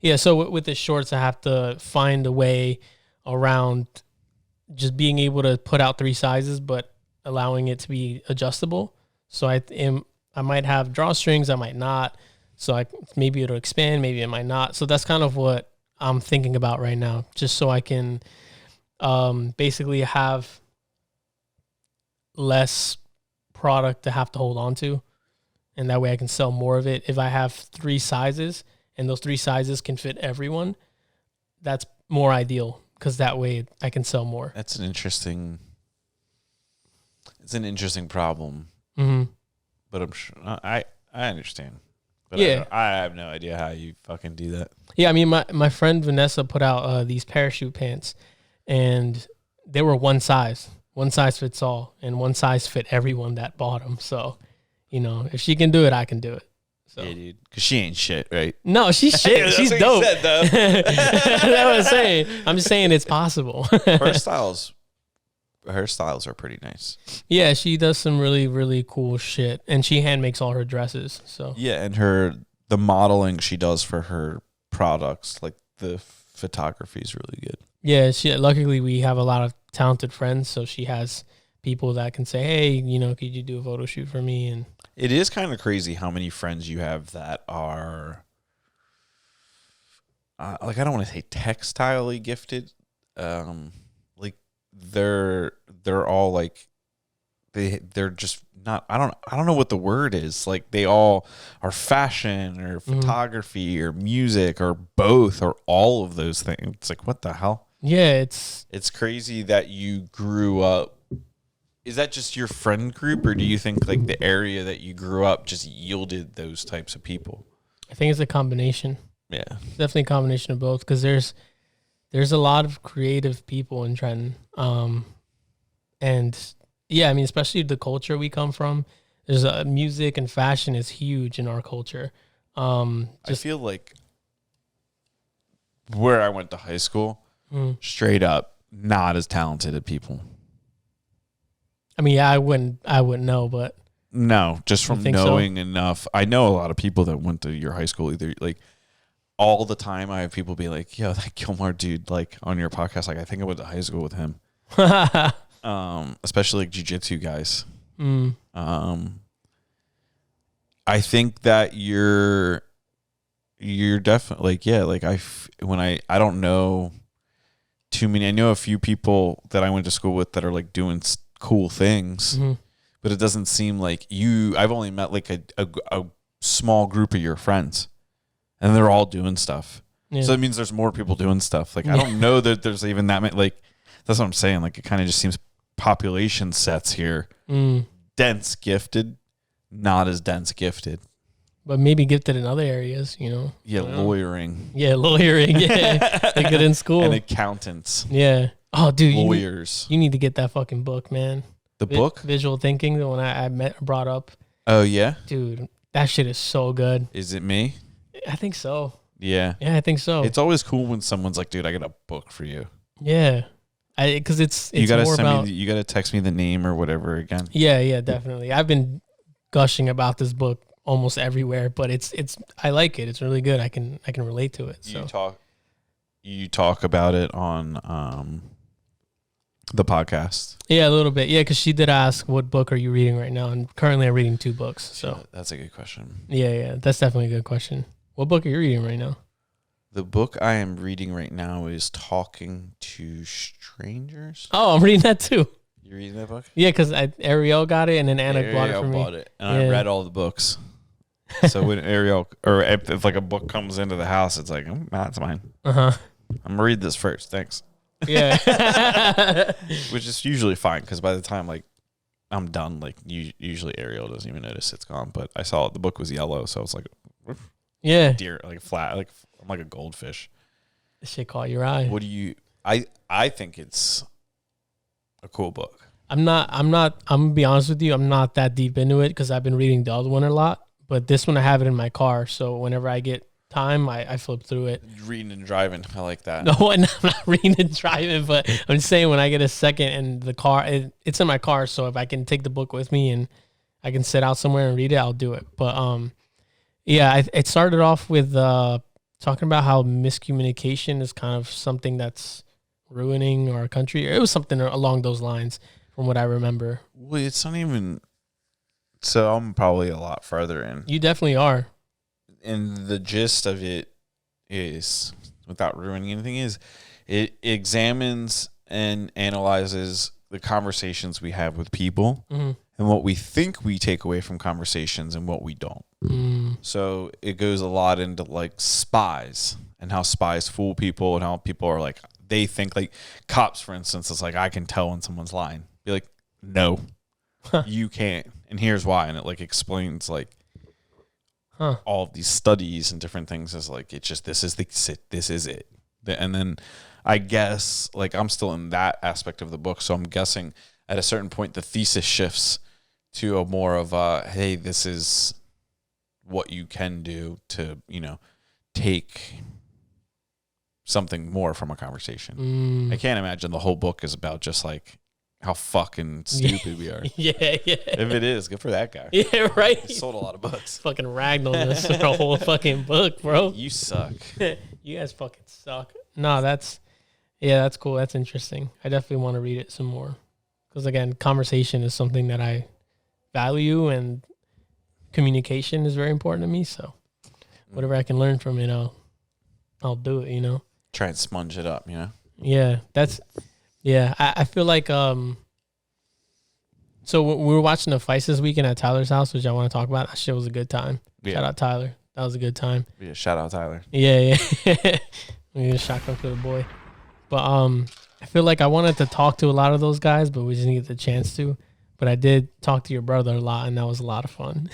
yeah. So with the shorts, I have to find a way around just being able to put out 3 sizes, but allowing it to be adjustable. So I might have drawstrings, I might not. So maybe it'll expand, maybe it might not. So that's kind of what I'm thinking about right now, just so I can basically have less product to have to hold on to. And that way I can sell more of it. If I have 3 sizes and those 3 sizes can fit everyone, that's more ideal because that way I can sell more. That's an interesting problem. But I'm sure I understand. But yeah. I have no idea how you fucking do that. Yeah, I mean, my friend Vanessa put out these parachute pants, and they were one size fits all, and one size fit everyone that bought them. So, if she can do it, I can do it. So. Yeah, dude, because she ain't shit, right? No, she's shit. She's dope. Said, though. That's what I'm saying. I'm just saying it's possible. Her styles are pretty nice. Yeah, she does some really, really cool shit, and she hand makes all her dresses. So yeah, and the modeling she does for her products, like the photography is really good. Yeah, luckily we have a lot of talented friends, so she has people that can say, "Hey, could you do a photo shoot for me?" And it is kind of crazy how many friends you have that are like I don't want to say textilely gifted, like they're all like they're just not. I don't know what the word is. Like they all are fashion or photography or music or both or all of those things. It's like what the hell? Yeah, it's crazy that you grew up. Is that just your friend group, or do you think like the area that you grew up just yielded those types of people? I think it's a combination. Yeah, Definitely a combination of both, because there's a lot of creative people in Trenton. And yeah, I mean, especially the culture we come from. There's music and fashion is huge in our culture. I feel like where I went to high school, straight up, not as talented as people. I mean, yeah, I wouldn't know, but no, just from knowing enough. I know a lot of people that went to your high school. Either like all the time, I have people be like, "Yo, that Gilmar dude, like on your podcast, like I think I went to high school with him." Especially like jiu-jitsu guys. I think that you're definitely like, yeah, like I don't know too many. I know a few people that I went to school with that are like doing cool things, but it doesn't seem like I've only met like a small group of your friends, and they're all doing stuff. Yeah. So that means there's more people doing stuff. Like I don't know that there's even that many. Like that's what I'm saying. Like it kind of just seems population sets here. Dense gifted, not as dense gifted. But maybe gifted in other areas, you know. Yeah, lawyering. Yeah, lawyering. Yeah, they're good in school. And accountants. Yeah. Oh, dude. Lawyers. You need to get that fucking book, man. The book? Visual Thinking, the one I brought up. Oh, yeah? Dude, that shit is so good. Is it me? I think so. Yeah. Yeah, I think so. It's always cool when someone's like, dude, I got a book for you. Yeah. Because it's you gotta more send about... me. You got to text me the name or whatever again. Yeah, definitely. I've been gushing about this book almost everywhere, but it's I like it. It's really good. I can relate to it. So you talk about it on the podcast. Yeah, a little bit. Yeah, because she did ask, what book are you reading right now? And currently I'm reading 2 books. So that's a good question. Yeah, that's definitely a good question. What book are you reading right now? The book I am reading right now is Talking to Strangers. Oh, I'm reading that too. You reading that book? Yeah, because Ariel got it and then Anna bought it for me. And I read all the books. So when Ariel, or if like a book comes into the house, it's like, that's mine. I'm gonna read this first. Thanks. Yeah. Which is usually fine because by the time like I'm done, like usually Ariel doesn't even notice it's gone. But I saw the book was yellow, so I was like, yeah, deer, like flat, like I'm like a goldfish. This shit caught your eye. What do you? I think it's a cool book. I'm gonna be honest with you. I'm not that deep into it because I've been reading the other one a lot. But this one I have it in my car, so whenever I get time, I flip through it. Reading and driving, I like that. No, I'm not reading and driving, but I'm saying when I get a second in the car, it's in my car, so if I can take the book with me and I can sit out somewhere and read it, I'll do it. But yeah, it started off with talking about how miscommunication is kind of something that's ruining our country. It was something along those lines, from what I remember. Well, it's not even. So I'm probably a lot further in. You definitely are. And the gist of it is, without ruining anything, is it examines and analyzes the conversations we have with people and what we think we take away from conversations and what we don't. So it goes a lot into like spies and how spies fool people and how people are like, they think like cops, for instance, it's like, I can tell when someone's lying. Be like, no, you can't. And here's why. And it like explains like all of these studies and different things is like, it's just, this is it. And then I guess like I'm still in that aspect of the book. So I'm guessing at a certain point, the thesis shifts to a more of a, hey, this is what you can do to, take something more from a conversation. I can't imagine the whole book is about just like, how fucking stupid we are. Yeah. If it is, good for that guy. Yeah, right. He sold a lot of books. Fucking ragged on this for a whole fucking book, bro. You suck. You guys fucking suck. No, that's cool. That's interesting. I definitely want to read it some more. Because again, conversation is something that I value and communication is very important to me. So whatever I can learn from it, I'll do it, Try and sponge it up, Yeah, I feel like So we were watching the fights this weekend at Tyler's house, which I want to talk about. That shit was a good time. Yeah. Shout out Tyler. That was a good time. Yeah, shout out Tyler. Yeah. We get a shotgun for the boy. But I feel like I wanted to talk to a lot of those guys, but we just didn't get the chance to. But I did talk to your brother a lot, and that was a lot of fun.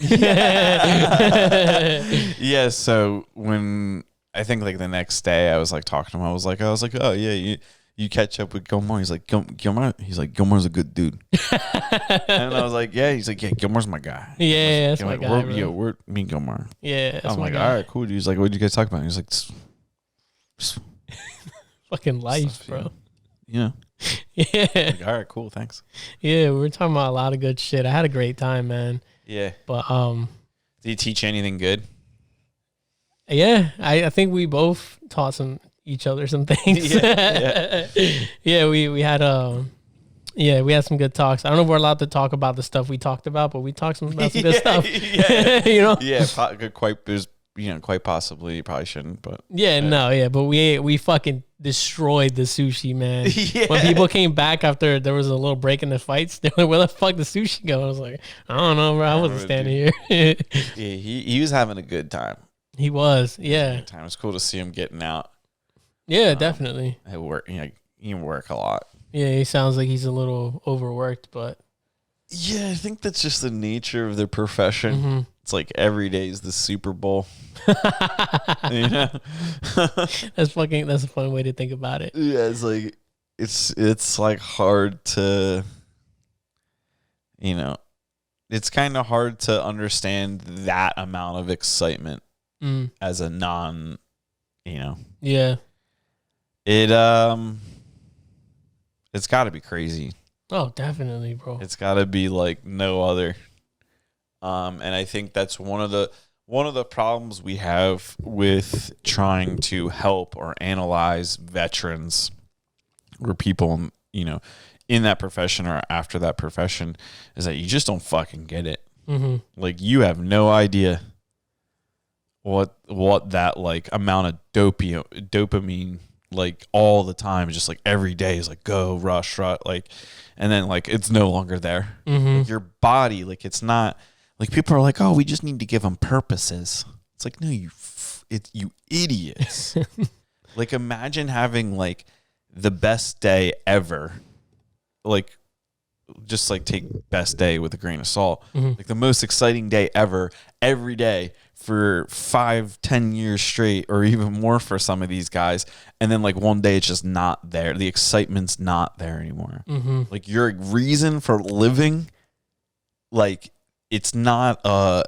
Yeah. So when I think like the next day, I was like talking to him. I was like, oh yeah, you catch up with Gilmar. He's like, Gilmar. He's like, Gilmar's a good dude. And I was like, yeah. He's like, yeah, Gilmar's my guy. Yeah, that's my guy. We're me and Gilmar. Yeah, that's I'm my like, guy. all right, cool. Dude. He's like, what did you guys talk about? He's like, fucking life, stuff, bro. Yeah. Yeah. Like, all right, cool. Thanks. Yeah, we were talking about a lot of good shit. I had a great time, man. Yeah. But did he teach you anything good? yeah, I think we both taught each other some things. Yeah. Yeah, we had we had some good talks. I don't know if we're allowed to talk about the stuff we talked about, but we talked about some good stuff. Yeah. You know? Yeah, quite possibly. You probably shouldn't, but but we fucking destroyed the sushi, man. Yeah. When people came back after there was a little break in the fights, they were like, where the fuck the sushi go? I was like, I don't know, bro. I wasn't standing here. Yeah, he was having a good time. He was, yeah. It was cool to see him getting out. Yeah, definitely. At work, he work a lot. Yeah, he sounds like he's a little overworked, but yeah, I think that's just the nature of their profession. Mm-hmm. It's like every day is the Super Bowl. You know? That's a fun way to think about it. Yeah, it's like it's like hard to, it's kind of hard to understand that amount of excitement as a non, Yeah. It's got to be crazy. Oh, definitely, bro. It's got to be like no other. And I think that's one of the problems we have with trying to help or analyze veterans or people, in that profession or after that profession, is that you just don't fucking get it. Mm-hmm. Like you have no idea what that like amount of dopamine like all the time, just like every day is like go rush like, and then like it's no longer there. Mm-hmm. Like, your body, like it's not like people are like, oh, we just need to give them purposes. It's like, no, you idiots. Like imagine having like the best day ever, like just like take best day with a grain of salt, like the most exciting day ever every day for 5-10 years straight, or even more for some of these guys, and then like one day it's just not there, the excitement's not there anymore. Like your reason for living, like it's not a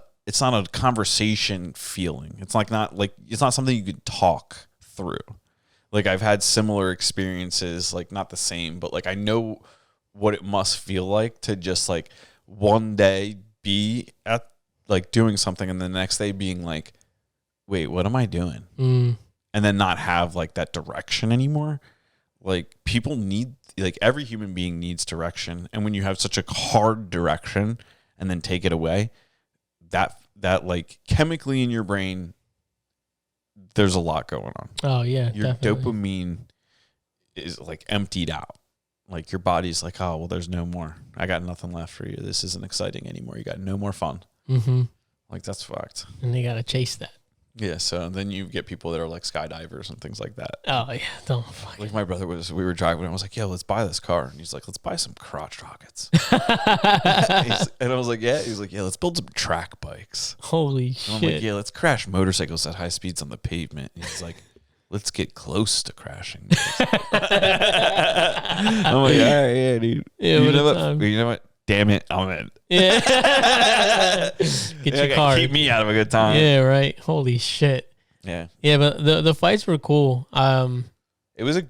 conversation feeling. It's like not like it's not something you could talk through. Like I've had similar experiences, like not the same, but like I know what it must feel like to just like one day be at like doing something and the next day being like, wait, what am I doing? And then not have like that direction anymore. Like people need, like every human being needs direction. And when you have such a hard direction and then take it away, that like chemically in your brain, there's a lot going on. Oh yeah. Your definitely. dopamine is like emptied out. Like your body's like, oh, well, there's no more. I got nothing left for you. This isn't exciting anymore. You got no more fun. Like that's fucked. And they gotta chase that. Yeah. So then you get people that are like skydivers and things like that. Oh yeah, don't fuck. Like my brother we were driving and I was like, yo, let's buy this car. And he's like, let's buy some crotch rockets. And I was like, yeah. He was like, yeah, let's build some track bikes. Holy And shit. I'm like, yeah, let's crash motorcycles at high speeds on the pavement. And he's like, let's get close to crashing. I'm like, all right, yeah, dude. Yeah, You know what? Damn it, I'm in. Yeah. Get your car. Keep me out of a good time. Yeah, right. Holy shit. Yeah. Yeah, but the fights were cool. It was a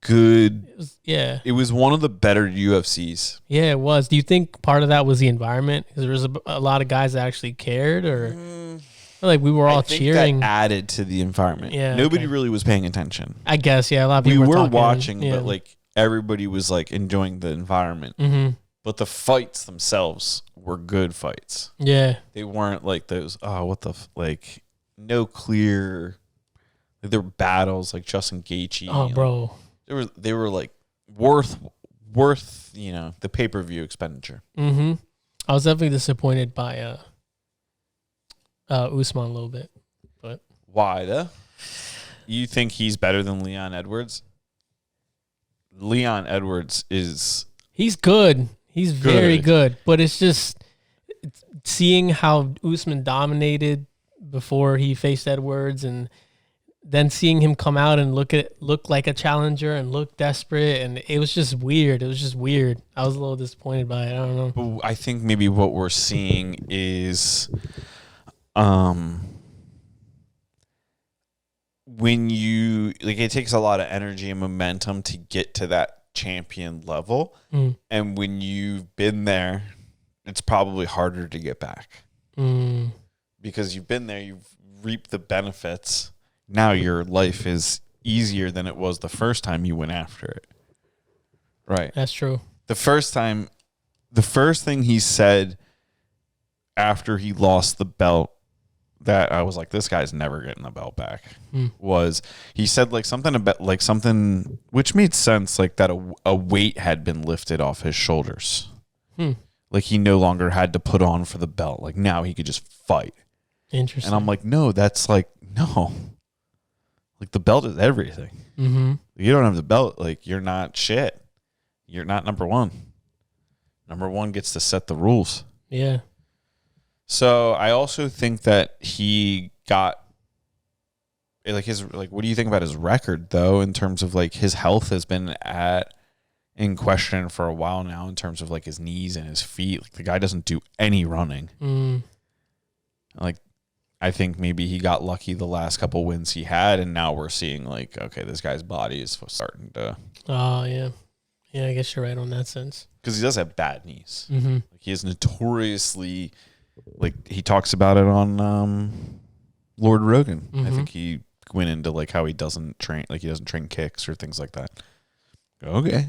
good. It was one of the better UFCs. Yeah, it was. Do you think part of that was the environment? Because there was a lot of guys that actually cared, or like we were all cheering. That added to the environment. Yeah, Nobody really was paying attention. I guess. Yeah, a lot of people we were talking, watching, yeah. but like everybody was like enjoying the environment. But the fights themselves were good fights. Yeah, they weren't like those. Oh, what the like no clear. Like, there were battles like Justin Gaethje. Oh, bro. They were like worth worth, the pay-per-view expenditure. Mm-hmm. I was definitely disappointed by Usman a little bit, but why though? You think he's better than Leon Edwards? Leon Edwards he's good. He's very good, but it's just seeing how Usman dominated before he faced Edwards, and then seeing him come out and look like a challenger and look desperate, and it was just weird. I was a little disappointed by it. I don't know. But I think maybe what we're seeing is, when it takes a lot of energy and momentum to get to that champion level, and when you've been there, it's probably harder to get back because you've been there, you've reaped the benefits. Now your life is easier than it was the first time you went after it. Right. That's true. The first thing he said after he lost the belt that I was like, this guy's never getting the belt back, was he said something which made sense, like that a weight had been lifted off his shoulders. Like he no longer had to put on for the belt. Like now he could just fight. Interesting. And I'm like, no, that's no. Like the belt is everything. Mm-hmm. You don't have the belt, like you're not shit. You're not number one. Number one gets to set the rules. Yeah. So I also think that he got what do you think about his record though, in terms of his health has been in question for a while now, in terms of his knees and his feet. Like the guy doesn't do any running. I think maybe he got lucky the last couple wins he had, and now we're seeing okay, this guy's body is starting to. Oh yeah, yeah. I guess you're right on that sense. Because he does have bad knees. Mm-hmm. He is notoriously, he talks about it on Lord Rogan. Mm-hmm. I think he went into how he doesn't train, he doesn't train kicks or things like that. Okay.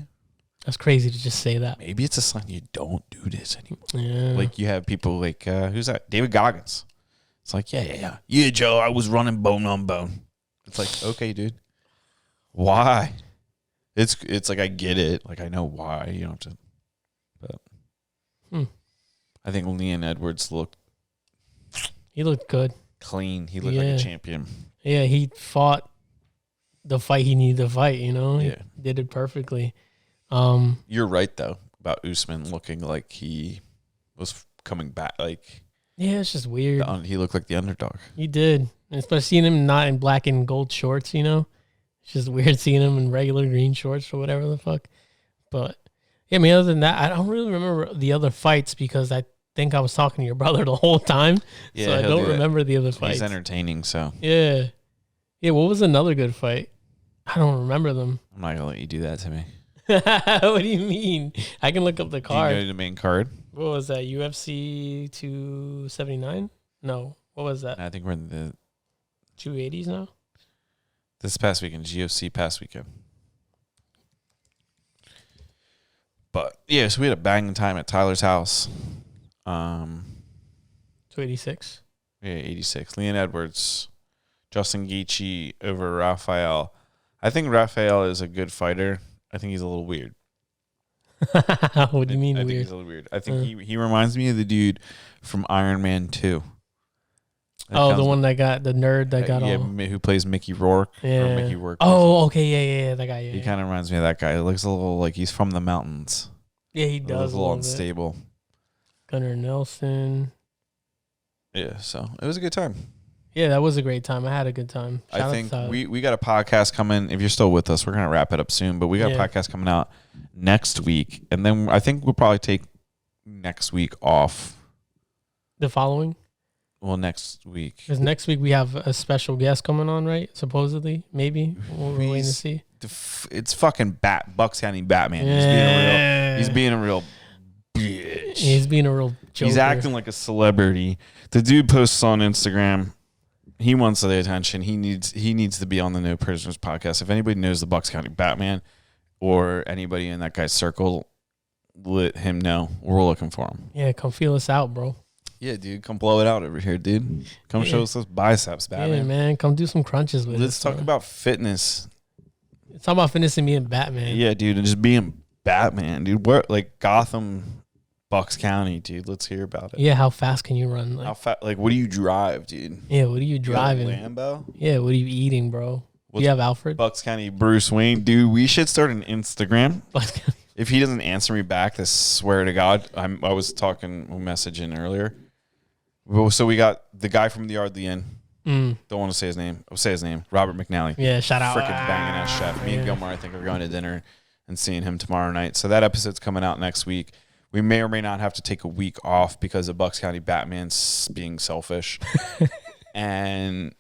That's crazy to just say that. Maybe it's a sign you don't do this anymore. Yeah. You have people who's that? David Goggins. It's yeah, Joe, I was running bone on bone. It's okay, dude. Why? It's I get it. I know why. You don't have to. But I think Leon Edwards looked good. Clean. He looked like a champion. Yeah, he fought the fight he needed to fight, Yeah. He did it perfectly. You're right though about Usman looking like he was coming back. Yeah, it's just weird. He looked like the underdog. He did. And especially seeing him not in black and gold shorts, It's just weird seeing him in regular green shorts or whatever the fuck. But, yeah, other than that, I don't really remember the other fights because I think I was talking to your brother the whole time. Yeah, so I don't remember the other fights. He's entertaining, so. Yeah. Yeah, what was another good fight? I don't remember them. I'm not going to let you do that to me. What do you mean? I can look up the card. Do you know the main card? What was that? UFC 279? No. What was that? I think we're in the 280s now? This past weekend, UFC past weekend. But yeah, so we had a banging time at Tyler's house. 286. Yeah, 86. Leon Edwards, Justin Gaethje over Rafael. I think Rafael is a good fighter. I think he's a little weird. What do you mean I weird? think he's a little weird. I think he reminds me of the dude from Iron Man 2. The one that got the nerd that got all. Who plays Mickey Rourke. Yeah. Or Mickey Rourke. Oh, okay, yeah, that guy. Yeah, he kind of reminds me of that guy. He looks a little like he's from the mountains. Yeah, he does. A little unstable. Gunnar Nelson. Yeah, so it was a good time. Yeah, that was a great time. I had a good time. I think we got a podcast coming. If you're still with us, we're going to wrap it up soon. But we got a podcast coming out next week. And then I think we'll probably take next week off. The following? Well, next week. Because next week we have a special guest coming on, right? Supposedly, maybe. We're waiting to see. It's fucking Bucks County Batman. He's being a real bitch. He's being a real joker. He's acting like a celebrity. The dude posts on Instagram. He wants the attention. He needs to be on the No Prisoners podcast. If anybody knows the Bucks County Batman or anybody in that guy's circle, let him know. We're looking for him. Yeah, come feel us out, bro. Yeah, dude, come blow it out over here, dude. Come show us those biceps, Batman. Yeah, man, come do some crunches with us. Let's talk about fitness. It's all about fitness and being Batman. Yeah, dude, and just being Batman, dude. Where like Gotham, Bucks County, dude. Let's hear about it. Yeah, how fast can you run? How fast? Like, what do you drive, dude? Yeah, what are you You got a driving? Lambo? Yeah, what are you eating, bro? Do you have Alfred? Bucks County, Bruce Wayne, dude. We should start an Instagram. Bucks County. If he doesn't answer me back, I swear to God, I was messaging earlier. So we got the guy from the Yard Inn. Don't want to say his name. I'll say his name. Robert McNally. Yeah, shout out. Freaking banging ass chef. Me and Gilmar, I think, are going to dinner and seeing him tomorrow night. So that episode's coming out next week. We may or may not have to take a week off because of Bucks County Batman's being selfish. And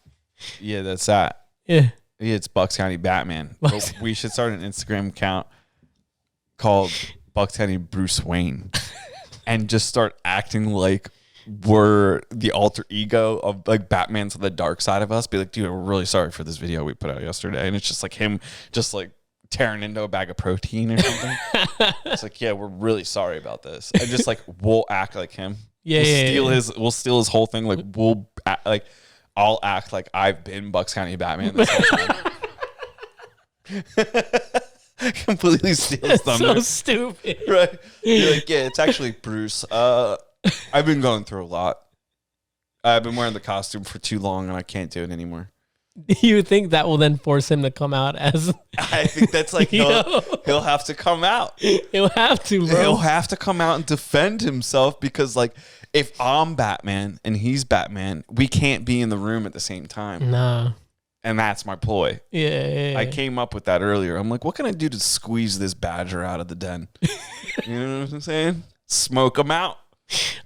yeah, that's that. Yeah, it's Bucks County Batman. But we should start an Instagram account called Bucks County Bruce Wayne and just start acting like we're the alter ego of like Batman to the dark side of us. Be like, dude, we're really sorry for this video we put out yesterday. And it's just like him just like tearing into a bag of protein or something. It's like, yeah, we're really sorry about this. And just like, we'll act like him. We'll steal his whole thing. Like we'll act, like I'll act like I've been Bucks County Batman this whole time. Completely steals thunder. So stupid. Right. You're like, yeah, it's actually Bruce. I've been going through a lot. I've been wearing the costume for too long and I can't do it anymore. You think that will then force him to come out as... I think that's like, he'll have to come out. He'll have to, bro. He'll have to come out and defend himself because like, if I'm Batman and he's Batman, we can't be in the room at the same time. Nah. And that's my ploy. Yeah. I came up with that earlier. I'm like, what can I do to squeeze this badger out of the den? You know what I'm saying? Smoke him out.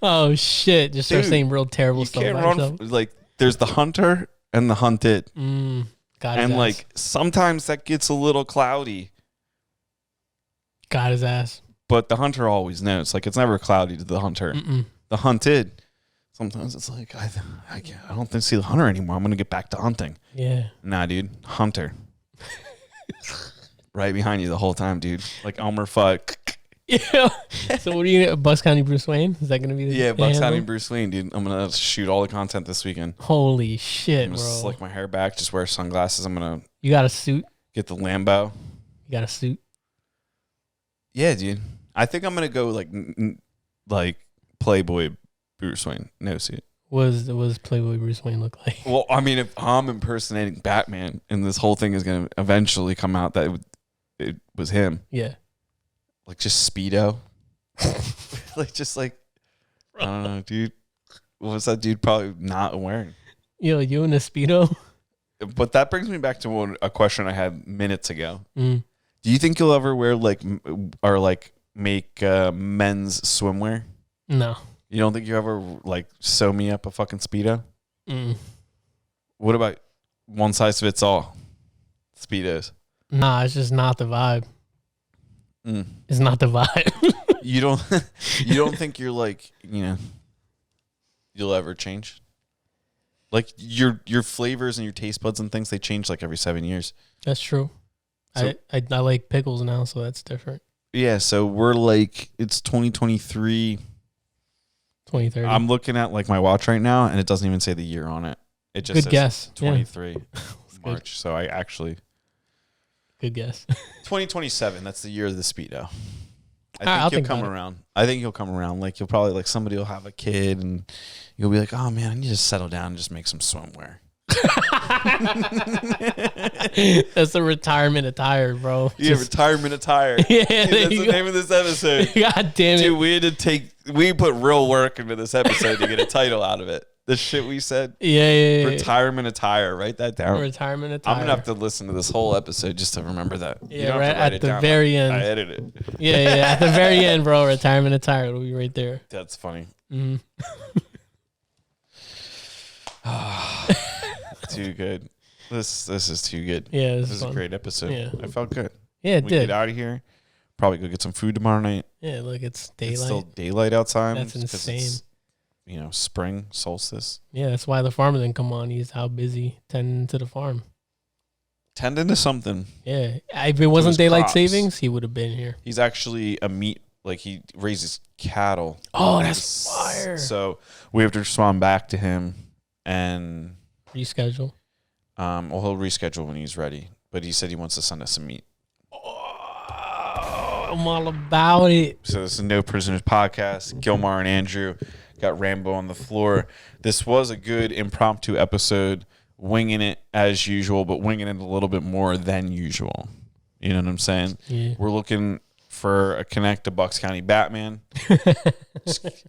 Oh shit! Just start saying real terrible stuff. You can't run. Like, there's the hunter and the hunted, and like sometimes that gets a little cloudy. Got his ass. But the hunter always knows. Like, it's never cloudy to the hunter. The hunted, sometimes it's like I don't see the hunter anymore. I'm gonna get back to hunting. Yeah. Nah, dude, hunter. Right behind you the whole time, dude. Like Elmer Fudd. Yeah. So what are you gonna Bucks County Bruce Wayne? Is that gonna be the Bucks County Bruce Wayne, dude. I'm gonna shoot all the content this weekend. Holy shit, I'm gonna bro. slick my hair back, just wear sunglasses. I'm gonna You got a suit? Get the Lambo. You got a suit? Yeah, dude. I think I'm gonna go like Playboy Bruce Wayne, no suit. What does Playboy Bruce Wayne look like? Well, I mean, if I'm impersonating Batman and this whole thing is gonna eventually come out that it was him. Yeah. Like just Speedo. Like just like I don't know, dude. What's that dude probably not wearing? Yo, you in a Speedo? But that brings me back to a question I had minutes ago. Do you think you'll ever wear make men's swimwear? No. You don't think you ever like sew me up a fucking Speedo? What about one size fits all Speedos? Nah, it's just not the vibe. It's not the vibe. You don't think you're like, you'll ever change? Like your flavors and your taste buds and things, they change like every 7 years. That's true. So, I like pickles now, so that's different. Yeah, so we're like, it's 2023. 2030. I'm looking at like my watch right now, and it doesn't even say the year on it. It just says guess. 23 March. Good. So I actually... Good guess. 2027. That's the year of the Speedo. I'll think he'll come around. I think he'll come around. Like you'll probably somebody will have a kid, and you'll be like, "Oh man, I need to settle down and just make some swimwear." That's the retirement attire, bro. Yeah, retirement attire. Yeah, that's the name of this episode. God damn it, dude! We put real work into this episode to get a title out of it. The shit we said. Yeah. Retirement attire. Write that down. Retirement attire. I'm gonna have to listen to this whole episode just to remember that. Yeah, right at the very end. I edit it. Yeah. At the very end, bro. Retirement attire. It'll be right there. That's funny. Too good. This is too good. Yeah, this is a great episode. Yeah, I felt good. Yeah, it we did. Get out of here. Probably go get some food tomorrow night. Yeah, look, it's daylight. It's still daylight outside. That's insane. Spring solstice. Yeah, that's why the farmer didn't come on. He's how busy tending to the farm. Tending to something. Yeah, if it wasn't daylight crops. savings, he would have been here. He's actually a meat, like he raises cattle. Oh, that's fire. So we have to respond back to him and reschedule. Well, he'll reschedule when he's ready. But he said he wants to send us some meat. Oh, I'm all about it. So this is No Prisoners Podcast. Gilmar and Andrew got Rambo on the floor. This was a good impromptu episode, winging it as usual, but winging it a little bit more than usual. You know what I'm saying? Yeah. We're looking for a connect to Bucks County Batman,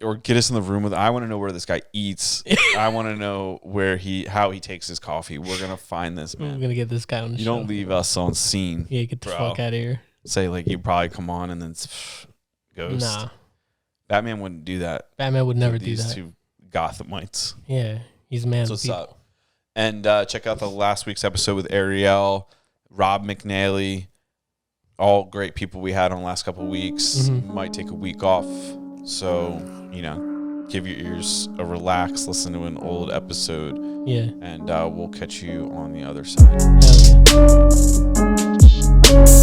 or get us in the room with. I want to know where this guy eats. I want to know how he takes his coffee. We're gonna find this man. We're gonna get this guy on the show. You don't leave us on scene. Yeah, get the bro. fuck out of here. Say like you probably come on and then ghost. Nah, Batman wouldn't do that. Batman would never to do these that. two Gothamites. Yeah, he's a man. That's what's up. And check out the last week's episode with Ariel, Rob McNally. All great people we had on the last couple of weeks. Mm-hmm. Might take a week off. So, give your ears a relax, listen to an old episode. Yeah. And we'll catch you on the other side. Hell yeah.